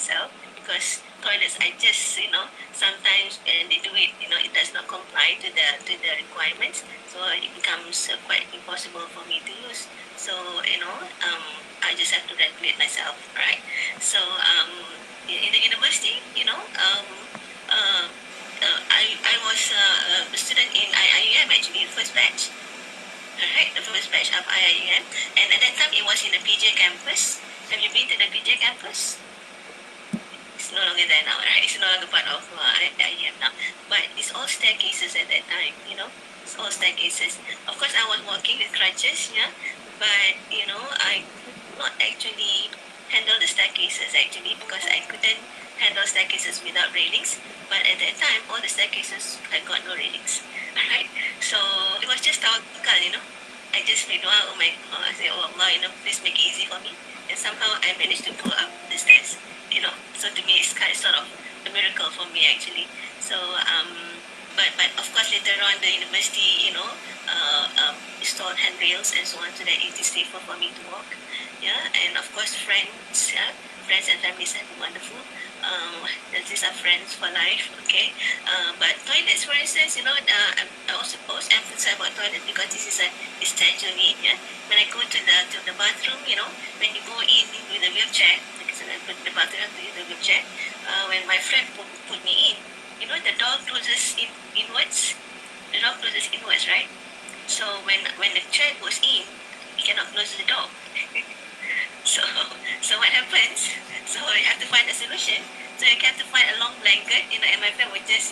myself, because toilets I just, sometimes when they do it, it does not comply to the requirements, so it becomes quite impossible for me to use. So I just have to regulate myself, right? So in the university, I was a student in IIUM, actually, first batch. Alright, the first batch of IIUM, and at that time it was in the PJ campus. Have you been to the PJ campus? It's no longer there now, right? It's no longer part of IIUM now. But it's all staircases at that time, It's all staircases. Of course, I was walking with crutches, yeah, but I could not actually handle the staircases actually, because I couldn't handle staircases without railings. But at that time, all the staircases had got no railings. Alright, so it was just tawakkal, I just prayed, oh my God, I said, oh Allah, please make it easy for me. And somehow I managed to go up the stairs, So to me, it's kind of sort of a miracle for me actually. So, but of course later on the university, installed handrails and so on, so that it is safer for me to walk. Yeah, and of course friends, friends and families have been wonderful. These are friends for life, okay? But toilets, for instance, I also emphasize about toilets because this is a essential need. Yeah, when I go to the bathroom, when you go in with a wheelchair, because I put the bathroom to use the wheelchair. When my friend put me in, the door closes inwards. The door closes inwards, right? So when the chair goes in, you cannot close the door. So what happens? So you have to find a solution. So you have to find a long blanket, and my friend would just,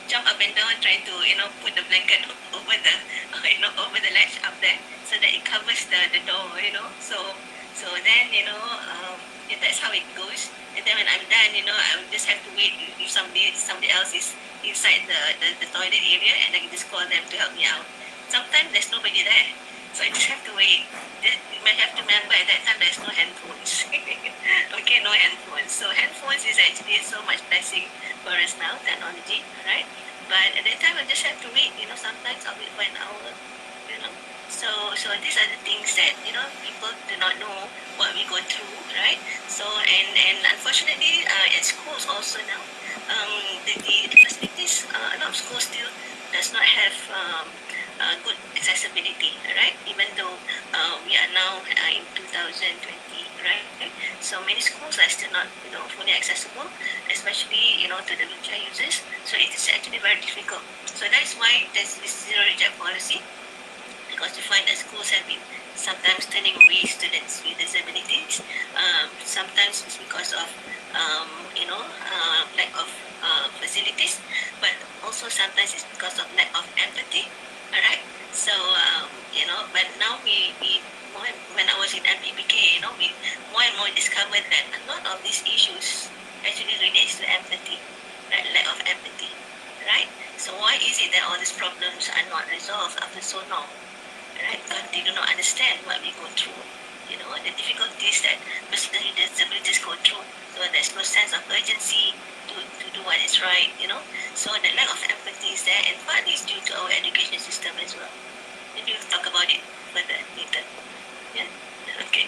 jump up and down trying to, put the blanket over the, over the latch up there, so that it covers the door, So then, that's how it goes. And then when I'm done, I will just have to wait if somebody else is inside the toilet area, and I can just call them to help me out. Sometimes there's nobody there, so I just have to wait. You might have to remember at that time there's no handphones. Okay, no handphones. So handphones is actually so much blessing for us now, technology, right? But at that time I just have to wait. Sometimes I'll wait for an hour. So these are the things that people do not know what we go through, right? So and unfortunately, at schools also now, the facilities, a lot of schools still does not have good accessibility, right? Even though we are now in 2020, right? So many schools are still not, fully accessible, especially, to the wheelchair users. So it is actually very difficult. So that is why there's this zero reject policy, because we find that schools have been sometimes turning away students with disabilities. Sometimes it's because of, lack of facilities, but also sometimes it's because of lack of empathy. All right. So but now we more, when I was in MPBK, we more and more discovered that a lot of these issues actually relates to empathy, right? Lack of empathy, right? So why is it that all these problems are not resolved after so long, right? Because they do not understand what we go through, the difficulties that persons with disabilities go through. So there's no sense of urgency to do what is right, So the lack of empathy is there, and partly is due to our education system as well. Maybe we'll talk about it further later. Yeah? Okay.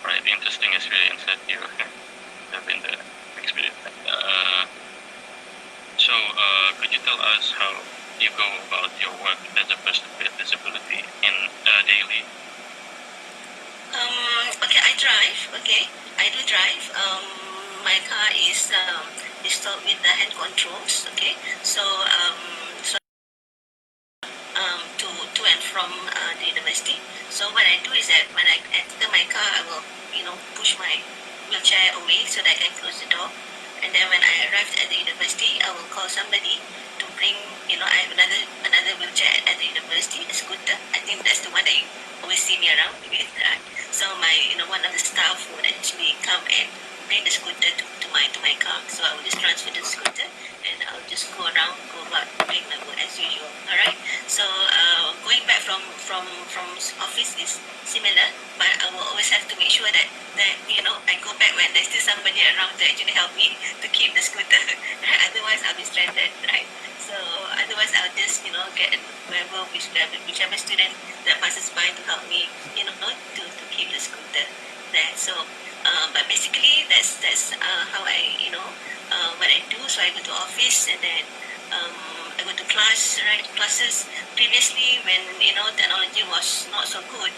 Right, interesting experience that you have in the experience. So could you tell us how you go about your work as a person with disability in daily? Okay, I drive. Okay, I do drive. My car is installed with the hand controls. Okay, so to and from the university. So what I do is that when I enter my car, I will push my wheelchair away so that I can close the door. And then when I arrived at the university, I will call somebody to bring, I have another wheelchair at the university, a scooter. I think that's the one that you always see me around with. So my, one of the staff would actually come and bring the scooter to my car. So I will just transfer the scooter, and I'll just go about doing my work as usual. All right. So going back from office is similar, but I will always have to make sure that I go back when there's still somebody around to actually help me to keep the scooter. Right? Otherwise, I'll be stranded. Right. So otherwise, I'll just get whichever student that passes by to help me to keep the scooter there. So But basically, that's how I, what I do. So I go to office, and then I go to classes. Previously, when technology was not so good,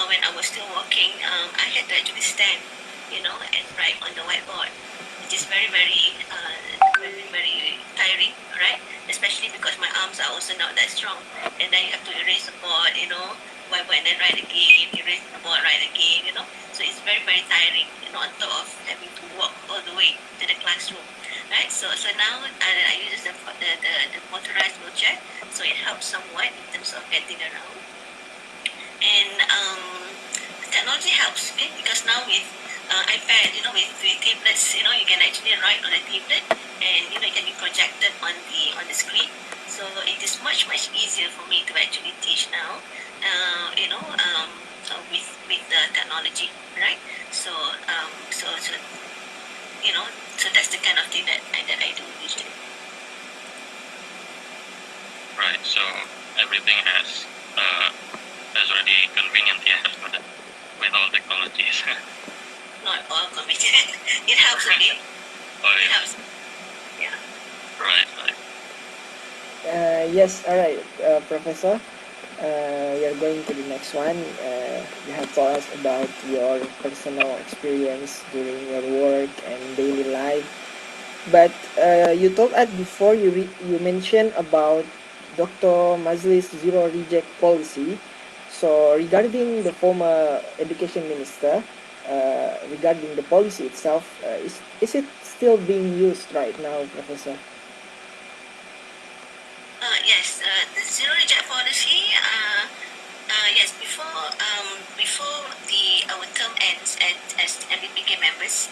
when I was still working, I had to actually stand, and write on the whiteboard, which is very very very tiring, right? Especially because my arms are also not that strong, and then you have to erase the board, whiteboard, and then write again, erase the board, write again, So it's very very tiring, on top of having to walk all the way to the classroom, right? So now I use the motorized wheelchair, so it helps somewhat in terms of getting around, and technology helps, okay? Because now with iPad, with tablets, you can actually write on a tablet, and it can be projected on the screen. So it is much easier for me to actually teach now, with the technology, right? So that's the kind of thing that I do usually. Right. So everything has already convenient, with all technologies. Not all convenient. It helps a bit. Oh It yeah. helps. Yeah. Right. Yes, all right, Professor. We are going to the next one. You have told us about your personal experience during your work and daily life. But you told us before you mentioned about Dr. Mazli's zero reject policy. So regarding the former education minister, regarding the policy itself, is it still being used right now, Professor? Yes, the zero reject policy. Yes, before the our term ends as MBPK members,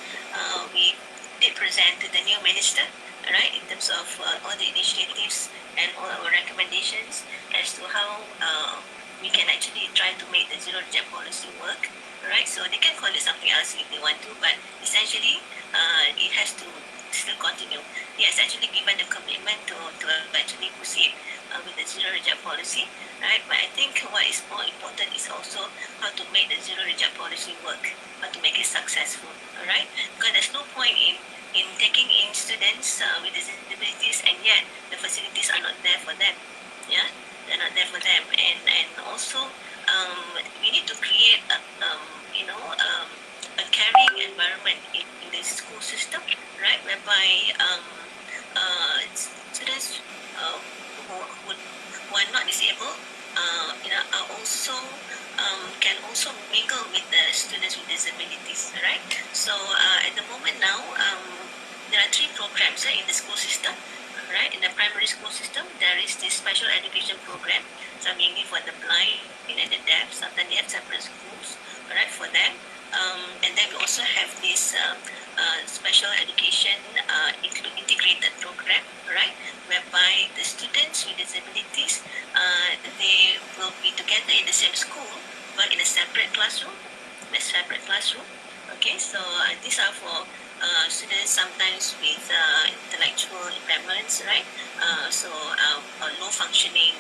we did present to the new minister, right, in terms of all the initiatives and all our recommendations as to how we can actually try to make the zero reject policy work, right? So they can call it something else if they want to, but essentially, it has to still continue. He has actually given the commitment to actually proceed with the zero reject policy, right? But I think what is more important is also how to make the zero reject policy work, how to make it successful, all right? Because there's no point in taking in students with disabilities, and yet the facilities are not there for them. Yeah, they're not there for them, and also we need to create a caring environment in the school system, right? Whereby students who are not disabled, are also can also mingle with the students with disabilities, right? So at the moment now, there are three programs in the school system, right? In the primary school system, there is this special education program, so mainly for the blind and the deaf. Sometimes they have separate schools, right, for them. And then we also have this special education integrated program, right, whereby the students with disabilities, they will be together in the same school, but in a separate classroom. Okay, so these are for students sometimes with intellectual impairments, right? Low functioning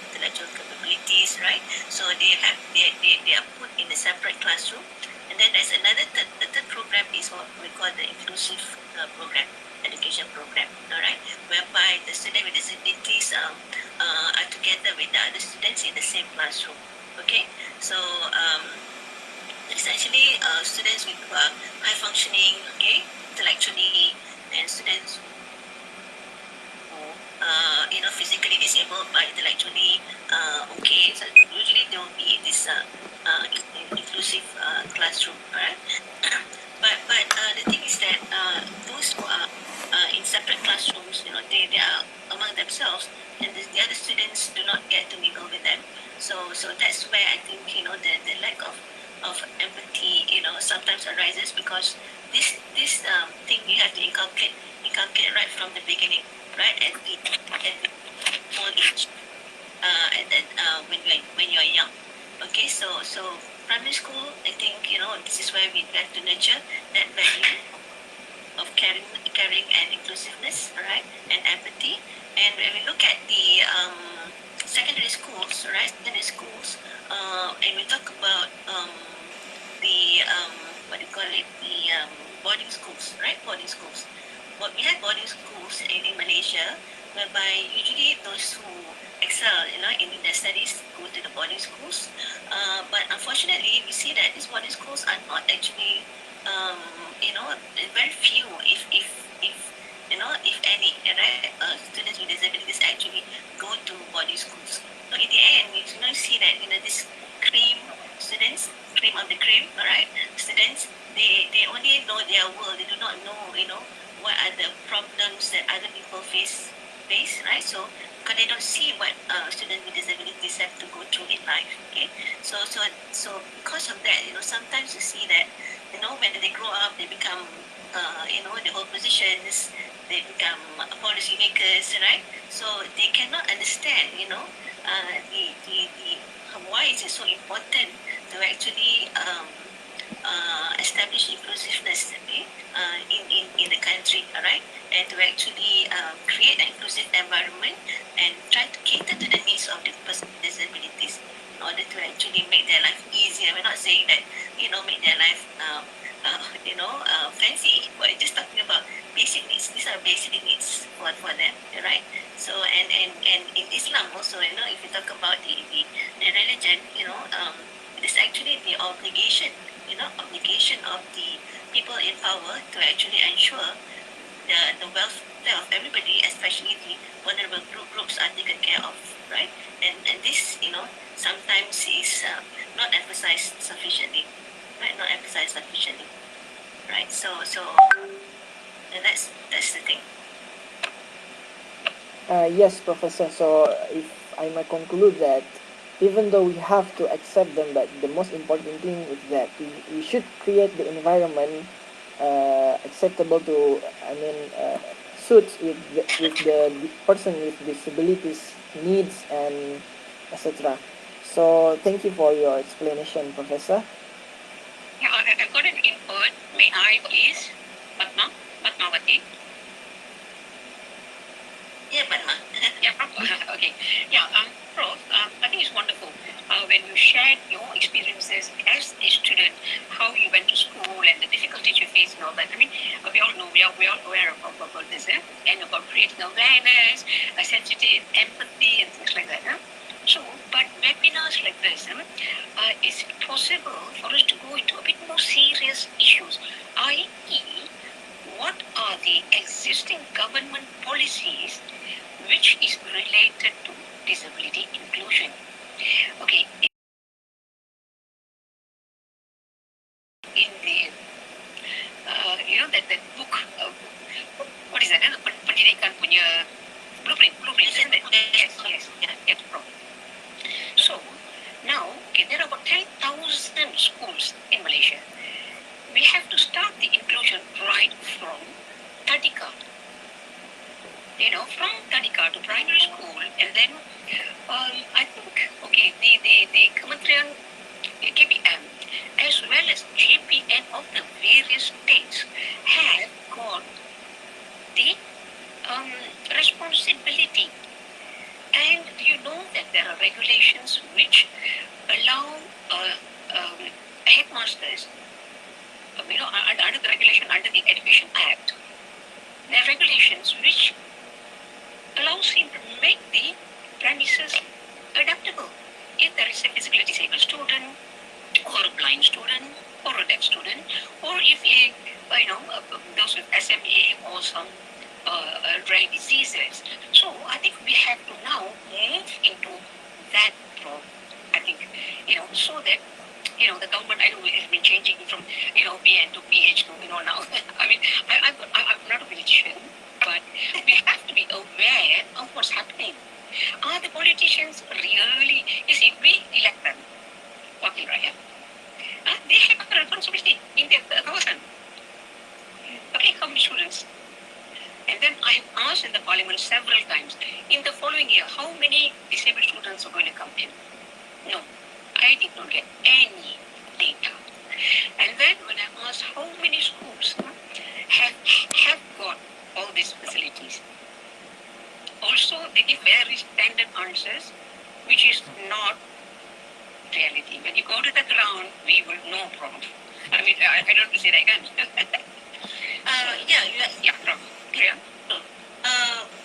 intellectual capabilities, right? So they are put in a separate classroom, and then there's the third program is what we call the inclusive program, education program, all right, whereby the student with disabilities are together with the other students in the same classroom. Okay, so essentially students with high functioning, okay, intellectually, and students physically disabled but intellectually okay. So usually there will be this inclusive classroom, right? but the thing is that those who are in separate classrooms, they are among themselves, and the other students do not get to mingle with them. So that's where I think the lack of empathy sometimes arises, because this thing you have to inculcate right from the beginning, right, at the small age, when you're young. Okay, so primary school, I think this is where we have to nurture that value of caring and inclusiveness, right, and empathy. And when we look at the secondary schools, right, and we talk about the the what do you call it, the boarding schools, right? Boarding schools. But we have boarding schools in Malaysia, whereby usually those who excel, in their studies go to the boarding schools. But unfortunately, we see that these boarding schools are not actually, very few, if if any, right? Students with disabilities actually go to boarding schools. So in the end, we see that this cream students, cream of the cream, all right, students, they only know their world. They do not know, what are the problems that other people face, right? So because they don't see what students with disabilities have to go through in life. Okay, so because of that, sometimes you see that, when they grow up, they become, the whole positions, they become policy makers, right? So they cannot understand, the why is it so important to actually establish inclusiveness, okay, in the country, all right, and to actually create an inclusive environment and try to cater to the needs of the person with disabilities in order to actually make their life easier. We're not saying that, make their life, fancy, but just talking about basic needs. These are basic needs for them, right? So, and in Islam also, if you talk about the religion, it is actually the obligation, obligation of the people in power to actually ensure the welfare of everybody, especially the vulnerable groups, are taken care of, right? And this, sometimes is not emphasized sufficiently, right? Not emphasized sufficiently, right? So and that's the thing. Yes, Professor. So if I might conclude that even though we have to accept them, but the most important thing is that we should create the environment acceptable to, suits with the person with disabilities needs and etc. So thank you for your explanation, Professor. Yeah, I've got an input. May I please? Padmavati? Yeah, but Yeah, Prof. Okay. Yeah, Prof, I think it's wonderful when you shared your experiences as a student, how you went to school and the difficulties you faced and all that. I mean, we all know, we are all aware about this, and about creating awareness, sensitive, empathy, and things like that. So, but webinars like this, is it possible for us to go into a bit more serious issues, i.e., what are the existing government policies which is related to disability inclusion? Okay, in the that book, what is that? Pendidikan punya blueprint, isn't it? Yes, So now, okay, there are about 10,000 schools in Malaysia. We have to start the inclusion right from Tadika. From Tadika to primary school, and then I think, okay, the Kementerian KPM as well as GPN of the various states have got the responsibility. And you know that there are regulations which allow headmasters, under the regulation, under the Education Act, there are regulations which allows him to make the premises adaptable. If there is a physically disabled student, or a blind student, or a deaf student, or if he, those with SMA or some rare diseases. So I think we have to now move into that role. I think, so that the government, I know, has been changing from, BN to PH to, now. I mean, I'm not a politician, but we have to be aware of what's happening. Are the politicians really, you see, we elect them, Wakil Raya. They have a responsibility in their kawasan. Okay, how many students? And then I have asked in the parliament several times, in the following year, how many disabled students are going to come in? No, I did not get any data. And then when I asked how many schools have got all these facilities, also they give very standard answers, which is not reality. When you go to the ground, we will know, Prof, I don't want to say that again. Yeah, Yeah, Prof. Carry on.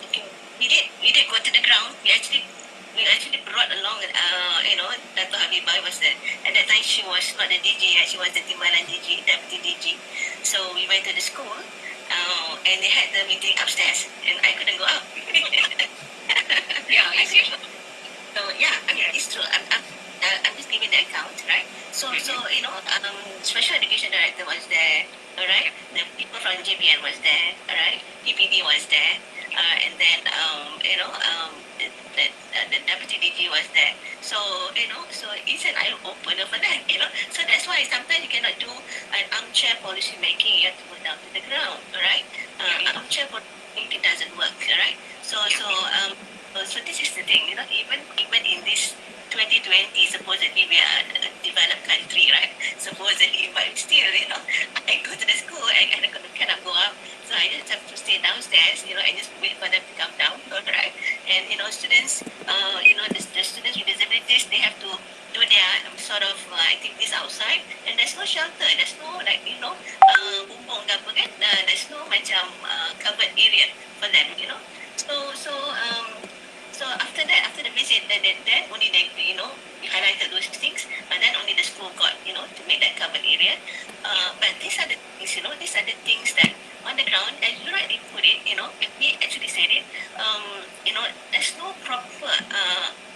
okay. We did go to the ground. We actually brought along, Dato' Habibah was the, at that time she was not the DG, she was the Timbalan DG, Deputy DG. So we went to the school, and they had the meeting upstairs, and I couldn't go up. Yeah, I see. So yeah, I mean it's true. I'm just giving the account, right? So special education director was there, all right. The people from JPN was there, all right. PPD was there, and then the deputy DG was there. So so it's an eye opener for that, So that's why sometimes you cannot do an armchair policy making. You have to go down to the ground, all right. Armchair policy making doesn't work, all right. So this is the thing, even in this 2020, supposedly we are a developed country, right? Supposedly, but still, I go to the school and I cannot go up, so I just have to stay downstairs, and just wait for them to come down, right? And students, the students with disabilities, they have to do their sort of, I think, this outside, and there's no shelter, there's no bumbung ke apa kan, there's no macam covered area for them, So after that, after the visit, then only we highlighted those things, and then only the school got, to make that covered area. But these are the things, these are the things that on the ground, as you rightly put it, we actually said it, there's no proper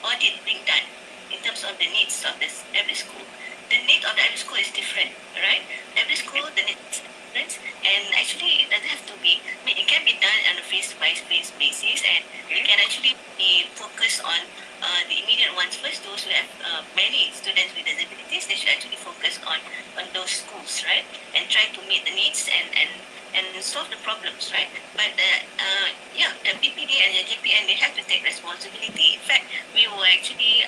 audit being done in terms of the needs of every school. The need of every school is different, right? Every school, the needs different, and actually it doesn't have to be. I mean, it can be done on a face-by-face basis, and it can actually be focused on the immediate ones first. Those who have many students with disabilities, they should actually focus on those schools, right? And try to meet the needs and solve the problems, right? But the PPD and the JPN, they have to take responsibility. In fact, we were actually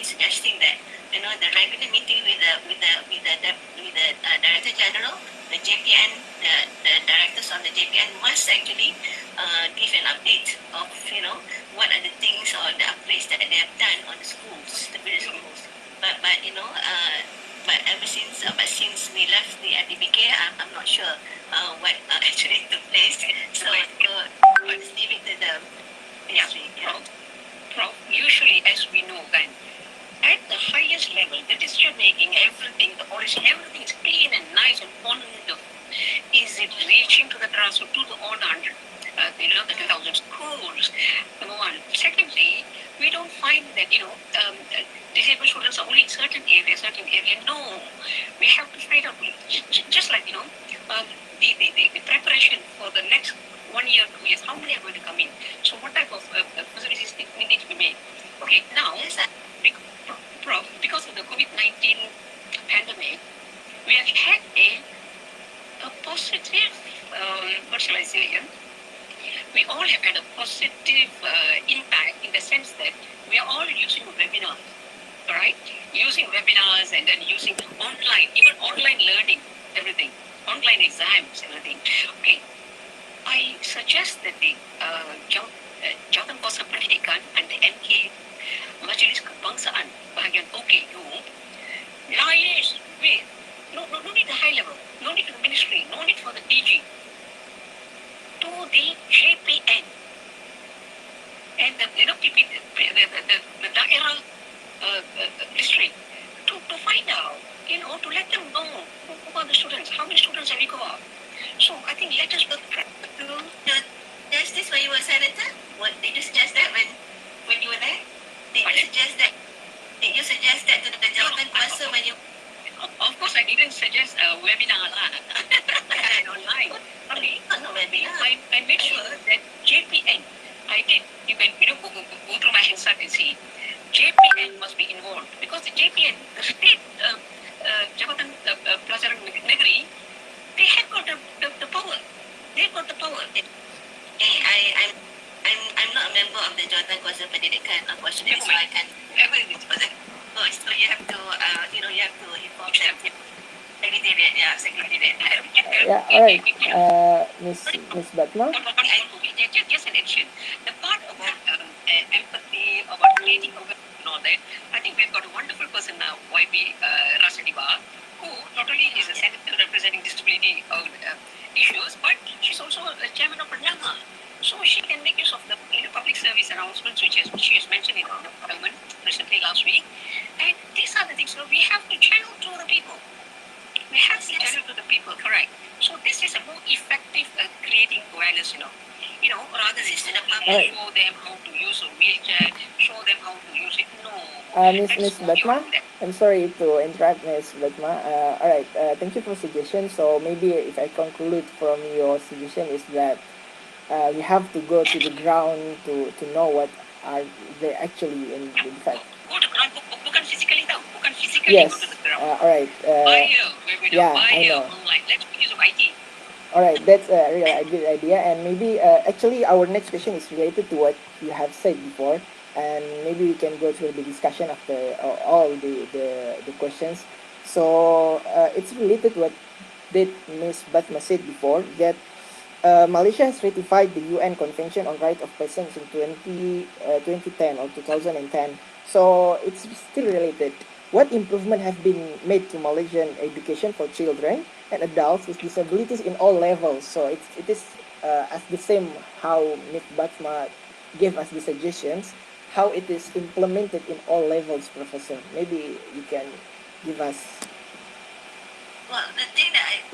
suggesting that the regular meeting with the director general, the JPN, the directors of the JPN must actually give an update of what are the things or the upgrades that they have done on the schools, the various schools. But since we left the IPBK, I'm not sure what actually took place. So I'll just leave it to the ministry. Yeah. Prof, usually, as we know, then at the highest level, the decision making, everything, the policy, everything is clean and nice and wonderful. Is it reaching to the grassroots, to the all 100, the 2,000 schools? Number one. Secondly, we don't find that disabled students are only in certain areas. No, we have to find out. Just like the preparation for the next 1 year, 2 years. How many are going to come in? So what type of facilities need to be made? Okay, now, Prof, because of the COVID-19 pandemic, we have had a positive, what shall I say, we all have had a positive impact in the sense that we are all using webinars, right? Using webinars and then using online, even online learning, everything, online exams, everything. Okay, I suggest that the Jawatan Kuasa Pendidikan and the MK Majlis Kebangsaan bahagian OKU liaise with no need the high level, no need to the ministry, no need for the DG, to the JPN and the the daerah district to find out, to let them know who are the students, how many students have we got. So I think let us work Is this when you were senator? What did you suggest that when you were there? Did you suggest that to the Jawatan Kuasa when you? Of course, I didn't suggest a webinar online. Okay, I made sure that JPN, I did. You can go through my Hansard and see. JPN must be involved because the JPN, the state Jabatan Pelajaran Negeri, they have got the power. They've got the power. I'm not a member of the Jawatan Kuasa Pendidikan, unfortunately, so I can't. So you have to inform them. Secretariat, yeah, secretariat. Yeah, all right. Miss Batma. Just an action. The part about empathy, about creating awareness and all that, I I think we've got a wonderful person now, YB Rasadiba, who not only is a senator representing disability issues, but she's also a chairman of Pranama. So she can make use of the public service announcements, which she has mentioned in the parliament recently last week. And these are the things. So we have to channel to the people. We have to channel to the people, correct? So this is a more effective creating awareness, rather than to the public, show them how to use a wheelchair, show them how to use it. No. Miss Batma, I'm sorry to interrupt, Miss Batma. All right, thank you for suggestion. So maybe if I conclude from your suggestion is that we have to go to the ground to know what are they actually in fact. Go to ground, bukan physically tau, bukan physically Yes. go to the ground. All right. Yeah, I know. Online. Let's make use of IT. All right, that's a real good idea, and maybe actually our next question is related to what you have said before, and maybe we can go through the discussion after all the questions. So it's related to what did Ms. Batma said before, that Malaysia has ratified the UN Convention on Rights of Persons in 2010 or 2010. So it's still related. What improvement have been made to Malaysian education for children and adults with disabilities in all levels? So it is as the same how Ms. Batma gave us the suggestions, how it is implemented in all levels, Professor. Maybe you can give us. Well, the thing that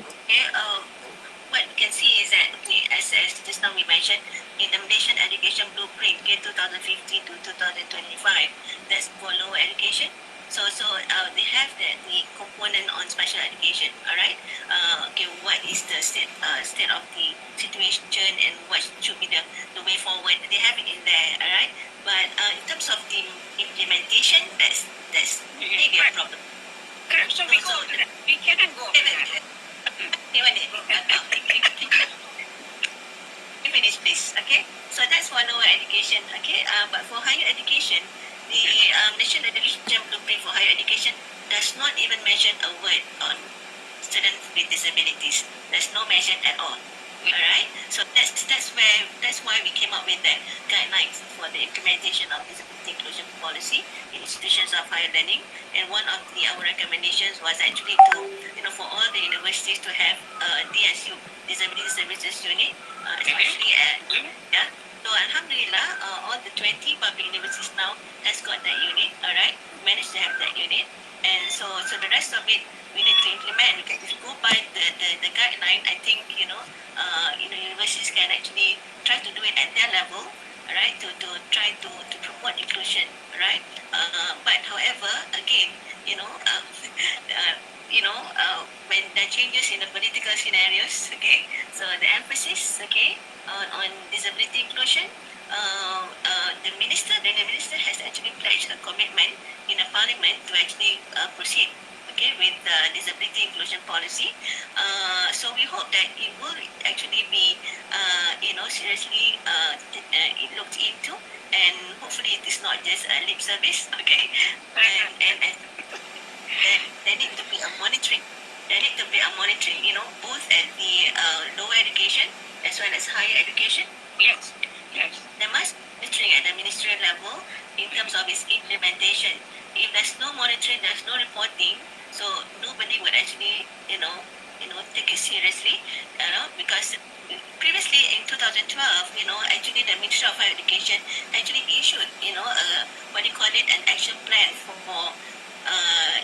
what we can see is that, as just now we mentioned, in the Malaysian Education Blueprint, 2015 to 2025, that's for lower education. So they have the component on special education, all right? What is the state of the situation and what should be the way forward? They have it in there, all right? But in terms of the implementation, that's maybe a problem. Correct. So we cannot go. Finish, please. Okay. So that's for lower education. Okay. But for higher education, the National Education Blueprint for Higher Education does not even mention a word on students with disabilities. There's no mention at all. All right. So that's why we came up with the guidelines for the implementation of disability inclusion policy in institutions of higher learning. And one of our recommendations was actually to for all the universities to have DSU, Disability Services Unit, especially at So alhamdulillah, all the 20 public universities now has got that unit. All right, managed to have that unit, and so the rest of it we need to implement. If you go by the guideline, I think universities can actually try to do it at their level, right? To try to promote inclusion, right? But however, again, when there are changes in the political scenarios, okay, so the emphasis, okay, on disability inclusion, the minister has actually pledged a commitment in the parliament to actually proceed, okay, with the disability inclusion policy. So we hope that it will actually be, seriously looked into, and hopefully it is not just a lip service, okay, and there need to be a monitoring. There need to be a monitoring, both at the lower education as well as higher education. Yes. There must be monitoring at the ministerial level in terms of its implementation. If there's no monitoring, there's no reporting, so nobody would actually, take it seriously, because previously in 2012, actually the Ministry of Higher Education actually issued, an action plan for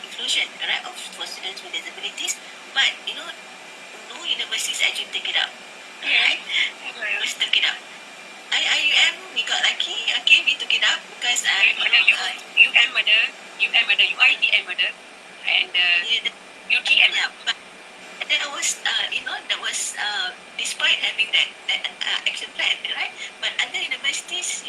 inclusion, right, for students with disabilities, but no universities actually take it up, right? Universities took it up. IIUM, we got lucky, okay, we took it up because UM ada, UITM ada, and UTM. Yeah, but that was despite having that action plan, right? But other universities,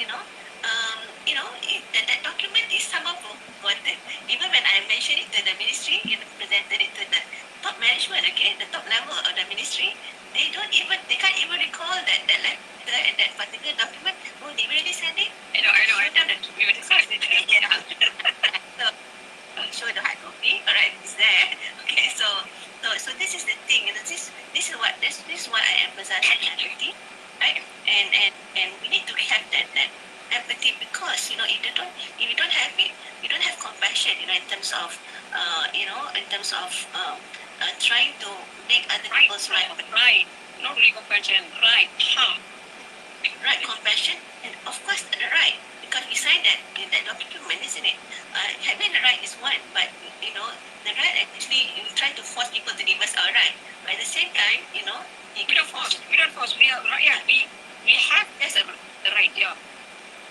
that document is somehow forgotten. Even when I mentioned it to the ministry, presented it to the top management, okay, the top level of the ministry, they can't even recall that letter and that particular document. Oh, they really send it? I know. I know that we were discussing it. Show the hard copy. All right, it's there. Okay, so this is the thing. This is why I emphasize on empathy, right? And we need to have that empathy, because if you don't have it, you don't have compassion, in terms of trying to make other people's life Right. Not really compassion. Right. right, compassion, and of course the right, because we signed that in that document, isn't it? Having the right is one, but the right actually, you try to force people to give us our right, but at the same time, you We don't force. We don't force. We are right. Yeah. We have the right. Yeah.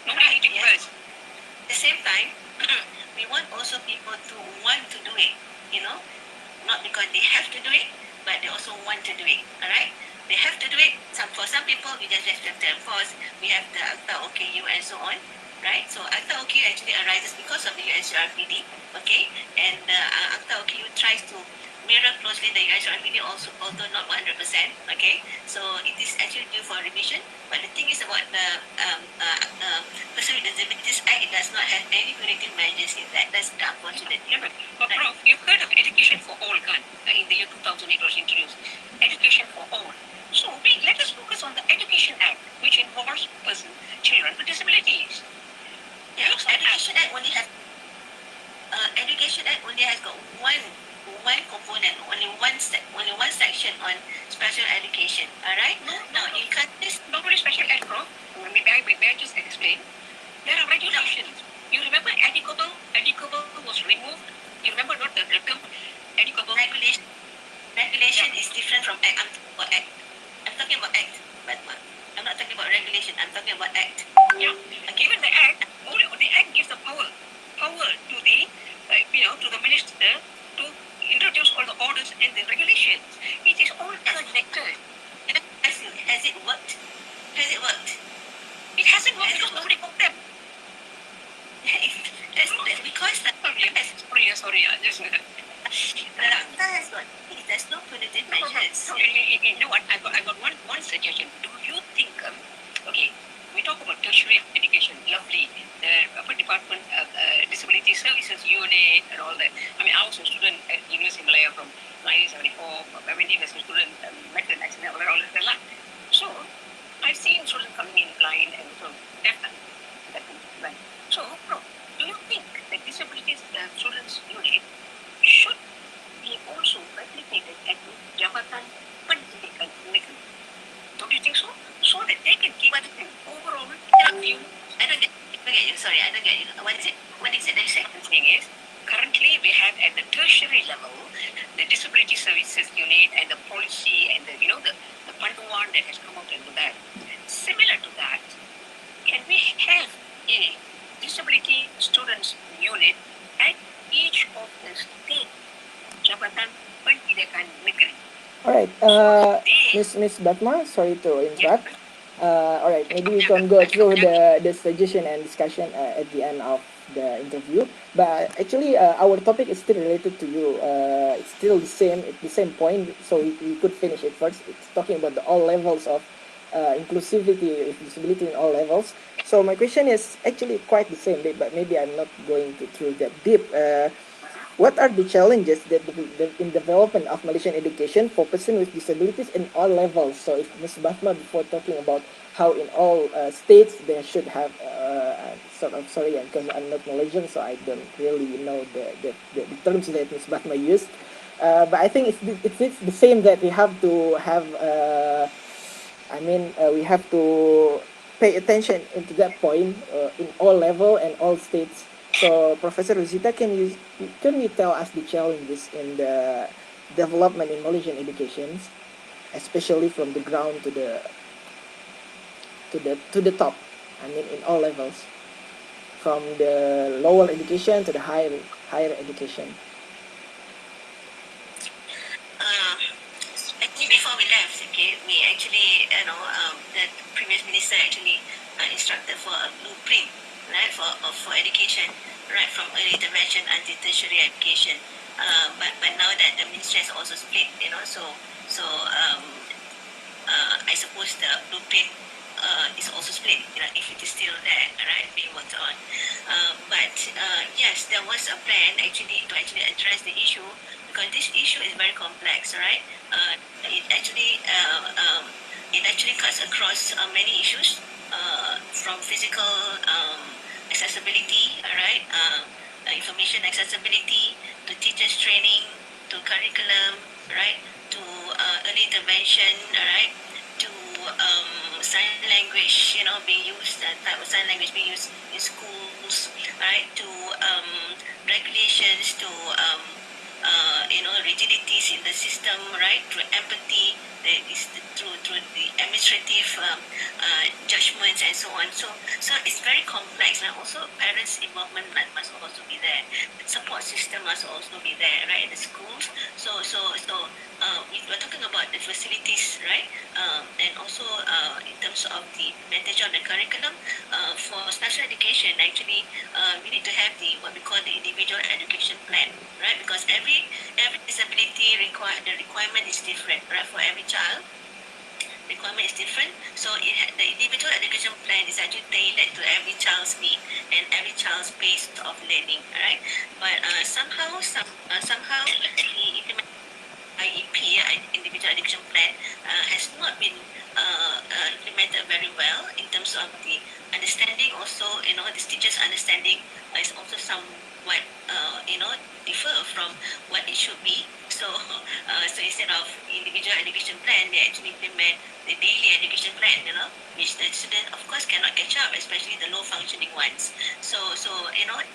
Nobody needs to yes. first. At the same time, we want also people to want to do it, not because they have to do it, but they also want to do it. All right, they have to do it. For some people, we just have to enforce. We have the Akta OKU and so on, right? So Akta OKU actually arises because of the UNCRPD, okay, and Akta OKU tries to mirror closely the UNCRPD also, although not 100%. Okay, so it is actually due for revision. But the thing is about the Person with Disabilities Act, it does not have any punitive measures in that. That's the unfortunate. Yeah, but Prof, you've heard of education for all, kan? In the year 2008 was introduced. Education for all. So let us focus on the Education Act, which involves children with disabilities. Yeah, Education Act only has got one component, only one section on special education. All right. Now in countries, Nobody special ed, Prof. May I just explain? There are regulations. You remember educable? Educable was removed. You remember not the term educable? Regulation is different from act. I'm talking about act, but I'm not talking about regulation. I'm talking about act. Yeah. And given the act, only the act gives the power to the to the minister to introduce all the orders and the regulations. It is all connected. Has it worked? Has it worked? It hasn't worked because nobody got them. That's because Sorry. Just the Akta has got. There's no punitive measures. you know what? I got one suggestion. Do you think? Okay, we talk about tertiary education. Lovely. The upper department, disability services unit, and all that. I mean, I was a student at University of Malaya from 1974. I went in as a student, met an accident, all that. So I've seen children coming in blind and so deaf and blind. So, Prof, do you think that disabilities children's unit should be also replicated at Jabatan Pendidikan Negeri? Don't you think so? So that they can give us an overall view. I don't get you. Sorry, I don't get you. What is it? What is it that you say? The thing is, currently we have at the tertiary level the disability services unit and the policy and the panduan that has come out into that. Similar to that, can we have a disability students unit at each of the state Jabatan Pendidikan Negeri? All right, Miss Batma, sorry to interrupt. All right, maybe we can go through the suggestion and discussion at the end of the interview. But actually, our topic is still related to you. It's still the same point, so we could finish it first. It's talking about all levels of inclusivity, disability in all levels. So my question is actually quite the same, but maybe I'm not going through that deep. What are the challenges that in development of Malaysian education for persons with disabilities in all levels? So, if Ms. Basma, before talking about how in all states they should have sorry, because I'm not Malaysian, so I don't really know the terms that Ms. Basma used. But I think it's the same that we have to have. We have to pay attention into that point in all level and all states. So, Professor Ruzita, can you tell us the challenges in the development in Malaysian education, especially from the ground to the top? I mean, in all levels, from the lower education to the higher education. Actually, before we left, okay, we actually, the previous minister actually instructed for a blueprint, right, for education, right, from early intervention until tertiary education. But now that the ministry has also split, I suppose the blueprint is also split, if it is still there, right, being worked on. But yes, there was a plan actually to address the issue, because this issue is very complex, right? It actually cuts across many issues. from physical accessibility, all right, information accessibility, to teachers training, to curriculum, right, to early intervention, all right, to sign language, being used, type of sign language being used in schools, right, to regulations, to rigidities in the system, right, through empathy, through the administrative judgments and so on. So it's very complex, and also parents' involvement must also be there. Support system must also be there, right, in the schools. So if we're talking about the facilities, right, and also in terms of the implementation of the curriculum for special education, actually, we need to have what we call the individual education plan, right? Because every disability the requirement is different, right? For every child, requirement is different. So the individual education plan is actually tailored to every child's need and every child's pace of learning, right? But somehow the IEP, individual education plan, has not been implemented very well in terms of the understanding. Also, the teachers' understanding is also somewhat, differ from what it should be. So instead of individual education plan, they actually implement the daily education plan, which the student, of course, cannot catch up, especially the low functioning ones. So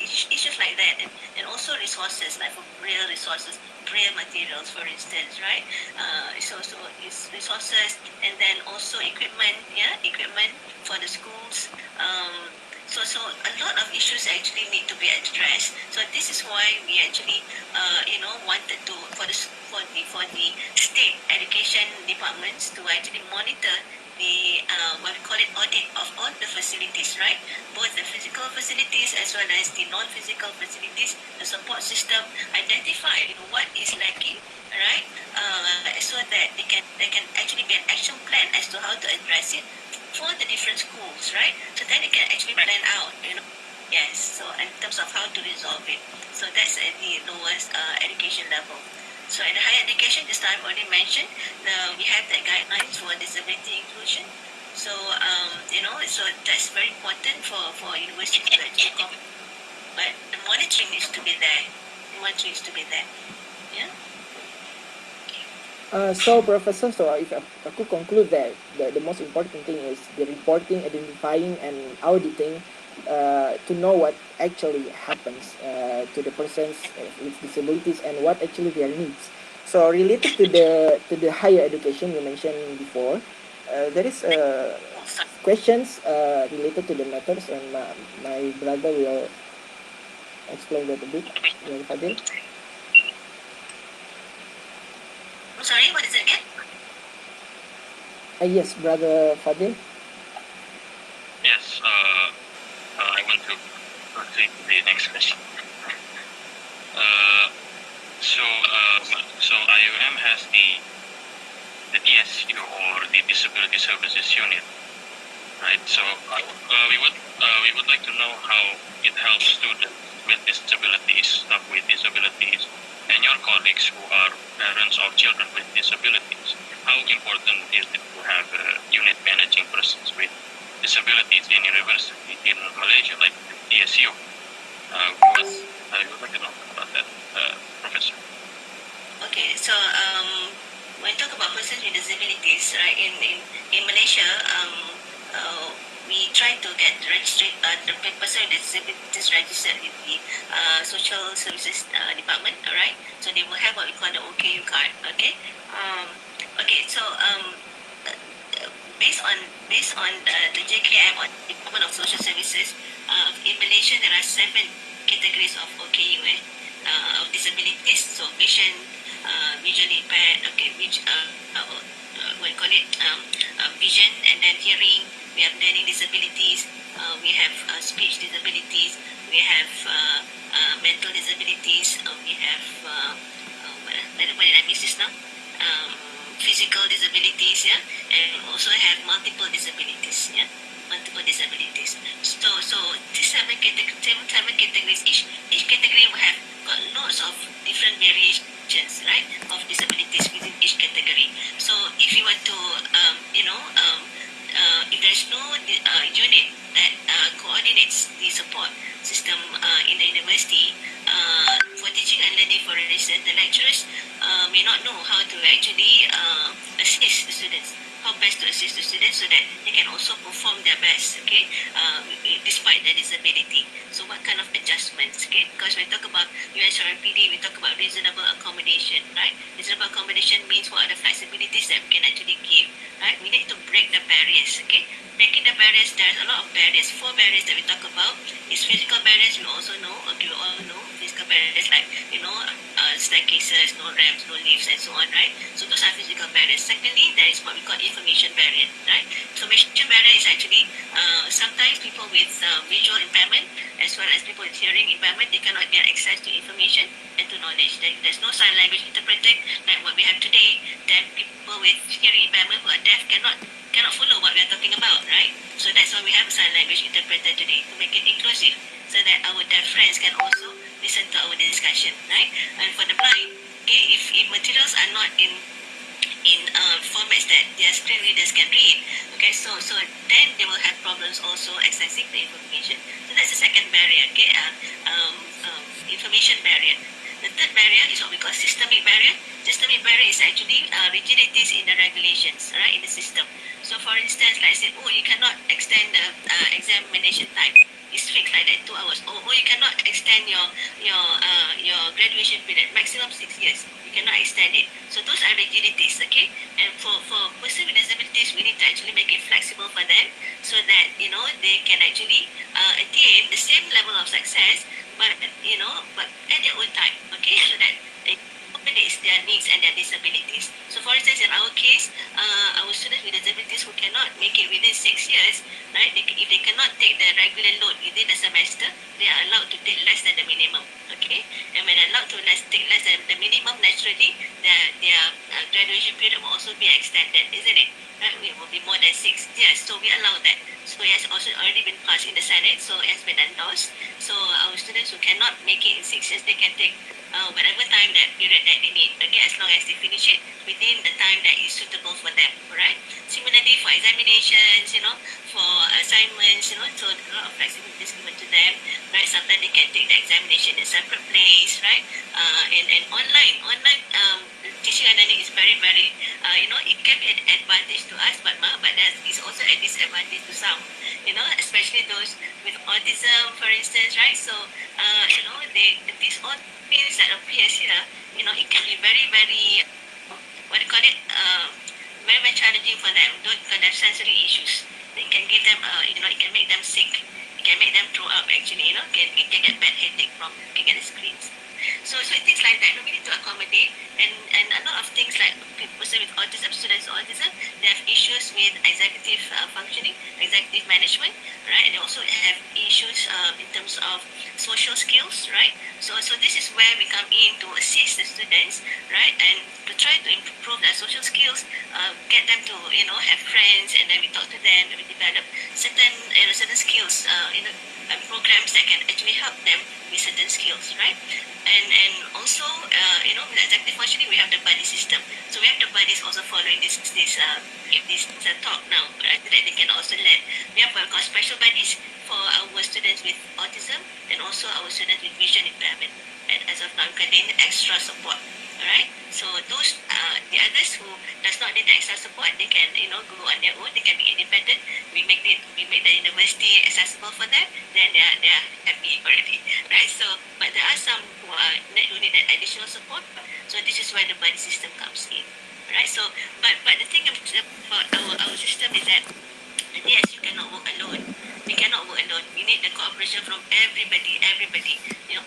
issues like that, and also resources, like for real resources, braille materials, for instance, right? So it's resources, and then also equipment for the schools. So a lot of issues actually need to be addressed. So this is why we actually, wanted to for the state education departments to actually monitor the what we call it, audit of all the facilities, right? Both the physical facilities as well as the non-physical facilities, the support system, identify what is lacking, right? So that they can actually be an action plan as to how to address it for the different schools, right? So then it can actually plan out, Yes, so in terms of how to resolve it. So that's at the lowest education level. So at the higher education, this time already mentioned, we have the guidelines for disability inclusion. So, so that's very important for universities to actually come. But the monitoring needs to be there. The monitoring needs to be there. Yeah. So, Professor, so if I could conclude that the most important thing is the reporting, identifying, and auditing to know what actually happens to the persons with disabilities and what actually their needs. So, related to the higher education you mentioned before, there is questions related to the methods, and my brother will explain that a bit. Fadhil? I'm sorry, what is it again? Yes, brother Fadhil. Yes, I want to proceed to the next question. So IUM has the DSU, or the Disability Services Unit, right? So we would like to know how it helps students with disabilities, staff with disabilities, and your colleagues who are parents of children with disabilities. How important is it to have a unit managing persons with disabilities in university in Malaysia, like DSU? I would like to know about that, Professor. Okay, so when you talk about persons with disabilities, right, in Malaysia, we try to get the person with disabilities registered with the social services department, all right? So they will have what we call the OKU card, okay? So based on the JKM, or Department of Social Services, in Malaysia there are 7 categories of OKU, of disabilities. So vision, visually impaired, okay, what you call it, vision, and then hearing. We have learning disabilities. We have speech disabilities. We have mental disabilities. We have what did I miss this now? Physical disabilities, yeah, and also have multiple disabilities, yeah, multiple disabilities. So these 7 categories, each category will have got lots of different variations, right, of disabilities within each category. So if you want to, if there is no unit that that they can also perform their best, okay, despite their disability. So what kind of adjustments, okay? Because we talk about USRPD, we talk about reasonable accommodation, right? Reasonable accommodation means what are the flexibilities that we can actually give, right? We need to break the barriers, okay? Breaking the barriers, there's a lot of barriers. 4 barriers that we talk about is physical barriers. We also know, okay, we all know physical barriers like, staircases, no ramps, no lifts, and so on, right? So those are physical barriers. Secondly, there is what we call information barrier, right? Information barrier is actually sometimes people with visual impairment as well as people with hearing impairment, they cannot get access to information and to knowledge. There's no sign language interpreter like what we have today. Then people with hearing impairment who are deaf cannot follow what we are talking about, right? So that's why we have a sign language interpreter today to make it inclusive, so that our deaf friends can also listen to our discussion, right? And for the blind, okay, if materials are not in formats that their screen readers can read, okay, so then they will have problems also accessing the information. So that's the second barrier, okay, information barrier. The third barrier is what we call systemic barrier. Systemic barrier is actually rigidities in the regulations, right, in the system. So for instance, like I said, you cannot extend the examination time. It's fixed like that, 2 hours. Or you cannot extend your graduation period, maximum 6 years. You cannot extend it. So those are rigidities, okay? And for person with disabilities, we need to actually make it flexible for them, so that they can actually attain the same level of success, but at their own time, okay? So that they accommodates their needs and their disabilities. So for instance, in our case, our students with disabilities who cannot make it within 6 years, right? If they cannot take the regular load within the semester, they are allowed to take less than the minimum, okay? And when allowed to take less than the minimum, naturally, their graduation period will also be extended, isn't it? Right? It will be more than 6 years, so we allow that. So it has also already been passed in the Senate, so it has been endorsed. So our students who cannot make it in 6 years, they can take whatever time that period that they need, okay, as long as they finish it within the time that is suitable for them, right? Similarly, for examinations, for assignments, so a lot of flexibility is given to them, right? Sometimes they can take the examination in a separate place, right? And online teaching and learning is very, very, it can be an advantage to us, but there is also a disadvantage to some, especially those with autism, for instance, right? So, these all things that appears here, it can be very, very, what do you call it, very, very challenging for them, because they have sensory issues. It can give them, it can make them sick. It can make them throw up, actually, can get bad headache from looking at the screens. So things like that, we need to accommodate, and a lot of things like person with autism, students with autism, they have issues with executive functioning, executive management, right? And they also have issues in terms of social skills, right? So this is where we come in to assist the students, right? And to try to improve their social skills, get them to have friends, and then we talk to them, and we develop certain skills, programs that can actually help them with certain skills, right? And also, with executive functioning, we have the buddy system. So we have the buddies also following this talk now, right? So that they can also learn. We have what we call special buddies for our students with autism and also our students with vision impairment. And as of now, we can need extra support. Alright, so those the others who does not need the extra support, they can go on their own. They can be independent. We make the university accessible for them. Then they are happy already, right? So, but there are some who need that additional support. So this is where the buddy system comes in, right? So, but the thing about our system is that yes, you cannot work alone. We cannot work alone. We need the cooperation from everybody,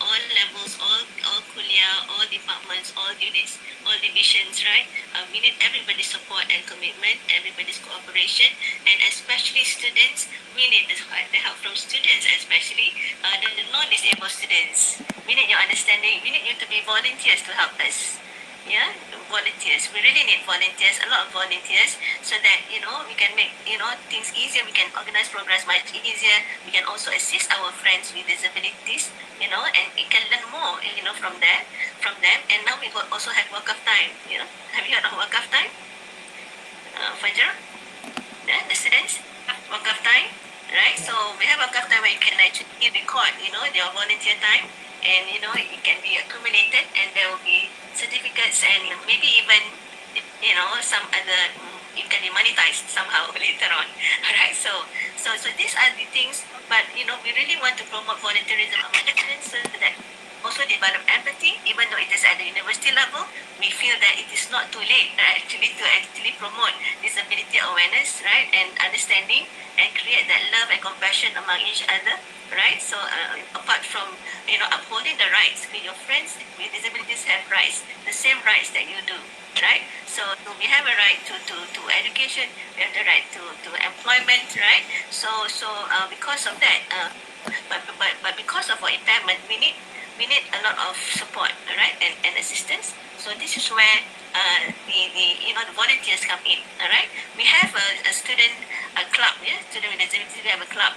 all levels, all kuliah, all departments, all units, all divisions, right? We need everybody's support and commitment, everybody's cooperation, and especially students, we need the help from students, especially the non-disabled students. We need your understanding. We need you to be volunteers to help us. Yeah, volunteers. We really need volunteers, a lot of volunteers, so that we can make things easier. We can organize programs much easier. We can also assist our friends with disabilities, and it can learn more, from them. And now we also have work of time. Have you heard of work of time, Fajru? Yeah, the students have work of time, right? So we have work of time where you can actually record, their volunteer time, and it can be accumulated, and there will be certificates and maybe even some other it can be monetized somehow later on. Right? So these are the things, but we really want to promote volunteerism among students so that also develop empathy, even though it is at the university level. We feel that it is not too late to actually promote disability awareness, right, and understanding, and create that love and compassion among each other, right? So apart from upholding the rights, your friends with disabilities have rights, the same rights that you do, right? So we have a right to education, we have the right to employment, right? So because of that, but because of our impairment, we need a lot of support, right, and assistance. So this is where the volunteers come in, all right. We have a student club, student with disabilities. We have a club,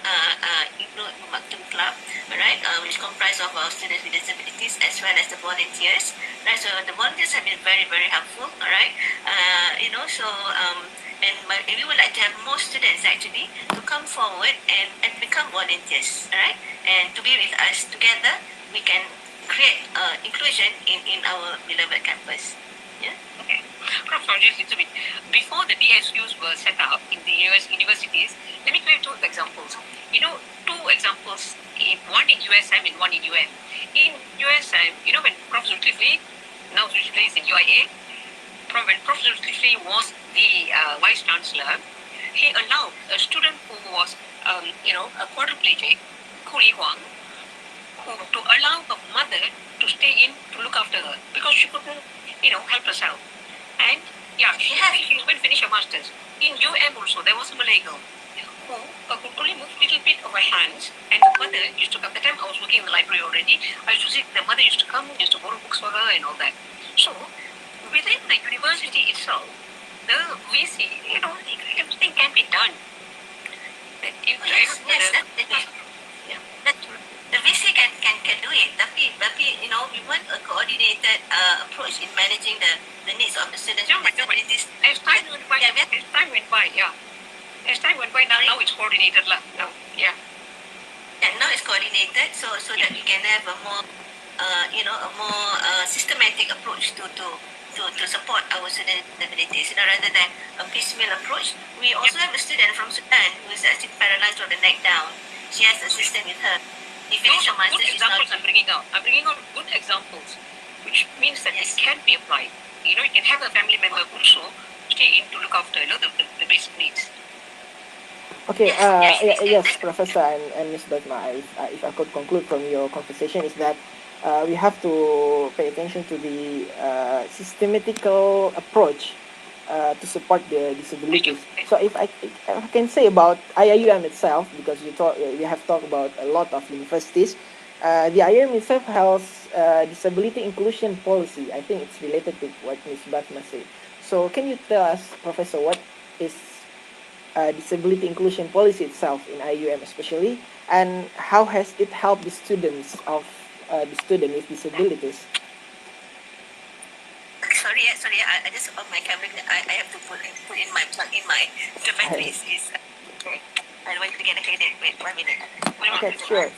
club, all right, which comprise of our students with disabilities as well as the volunteers, right. So the volunteers have been very very helpful, all right. And we would like to have more students actually to come forward and become volunteers, all right, and to be with us together. We can create inclusion in our beloved campus. Yeah. Okay. Prof, just a little bit. Before the DSUs were set up in the US universities, let me give you two examples. Two examples, one in USM and one in UM. In USM, when Prof. Zulkifli, now Zulkifli is in UIA, when Prof. Zulkifli was the Vice Chancellor, he allowed a student who was, a quadriplegic, Kuli Huang, to allow her mother to stay in to look after her because she couldn't, help herself. And she even finished her masters. In UM also, there was a Malay girl who could only move a little bit of her hands, and the mother used to come. At the time I was working in the library already, I used to see the mother used to come, used to borrow books for her and all that. So within the university itself, the VC, everything can be done. The VC can do it, tapi we want a coordinated approach in managing the needs of the students with disabilities. As time went by, now it's coordinated lah. And now it's coordinated so that we can have a more systematic approach to support our student disabilities, rather than a piecemeal approach. We also have a student from Sudan who is actually paralyzed from the neck down. She has a system with her. She finished her master's. Good examples I'm bringing out. I'm bringing out good examples, which means that it can be applied. You can have a family member also stay in to look after, the basic needs. Okay, yes, Professor and Ms. Batma, if I could conclude from your conversation is that we have to pay attention to the systematical approach to support the disabilities. So if I can say about IIUM itself, because we have talked about a lot of universities, the IIUM itself has disability inclusion policy. I think it's related to what Ms. Batma said. So can you tell us, Professor, what is disability inclusion policy itself in IIUM especially, and how has it helped the students of the student with disabilities? Sorry, I just off my camera. I have to put in my plug in my battery is. I want to get a headache. Wait 1 minute. Okay, sure.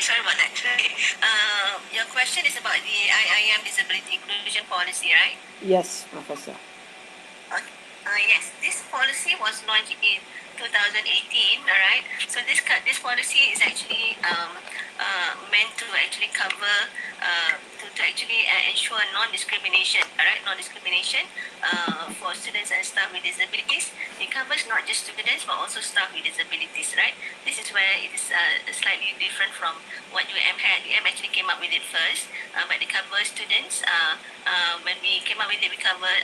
Sorry about that. Your question is about the IIM disability inclusion policy, right? Yes, Professor. Yes, this policy was launched in 2018. All right. So this policy is actually meant to actually cover to actually ensure non-discrimination. All right, non-discrimination for students and staff with disabilities. It covers not just students but also staff with disabilities. Right. This is where it is slightly different from what UM had. UM actually came up with it first, but it covers students. When we came up with it, we covered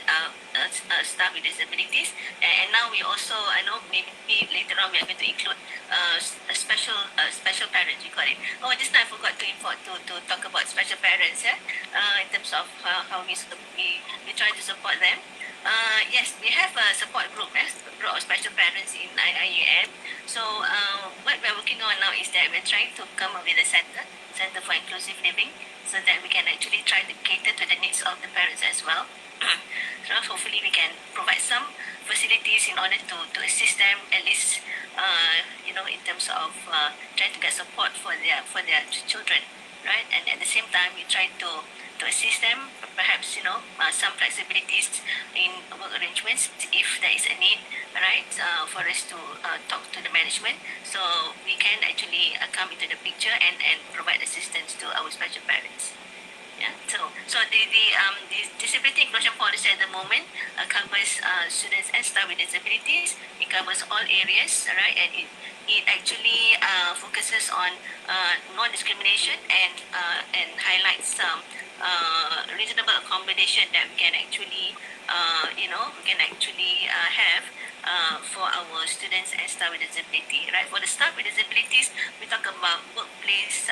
staff with disabilities, and now we also, I know maybe later on we are going to include a special parents, we call it. Oh, just now I forgot to talk about special parents, in terms of how we try to support them. Yes, we have a support group, group of special parents in IIUM. So what we're working on now is that we're trying to come up with a center for inclusive living, so that we can actually try to cater to the needs of the parents as well. So hopefully we can provide some facilities in order to assist them at least, in terms of trying to get support for their children, right? And at the same time, we try to assist them, perhaps some flexibilities in work arrangements if there is a need, right? For us to talk to the management, so we can actually come into the picture and provide assistance to our special parents. Yeah. So the disability inclusion policy at the moment covers students and staff with disabilities. It covers all areas, right? And it actually focuses on non-discrimination and highlights some reasonable accommodation that we can actually have for our students and staff with disability, right? For the staff with disabilities, we talk about workplace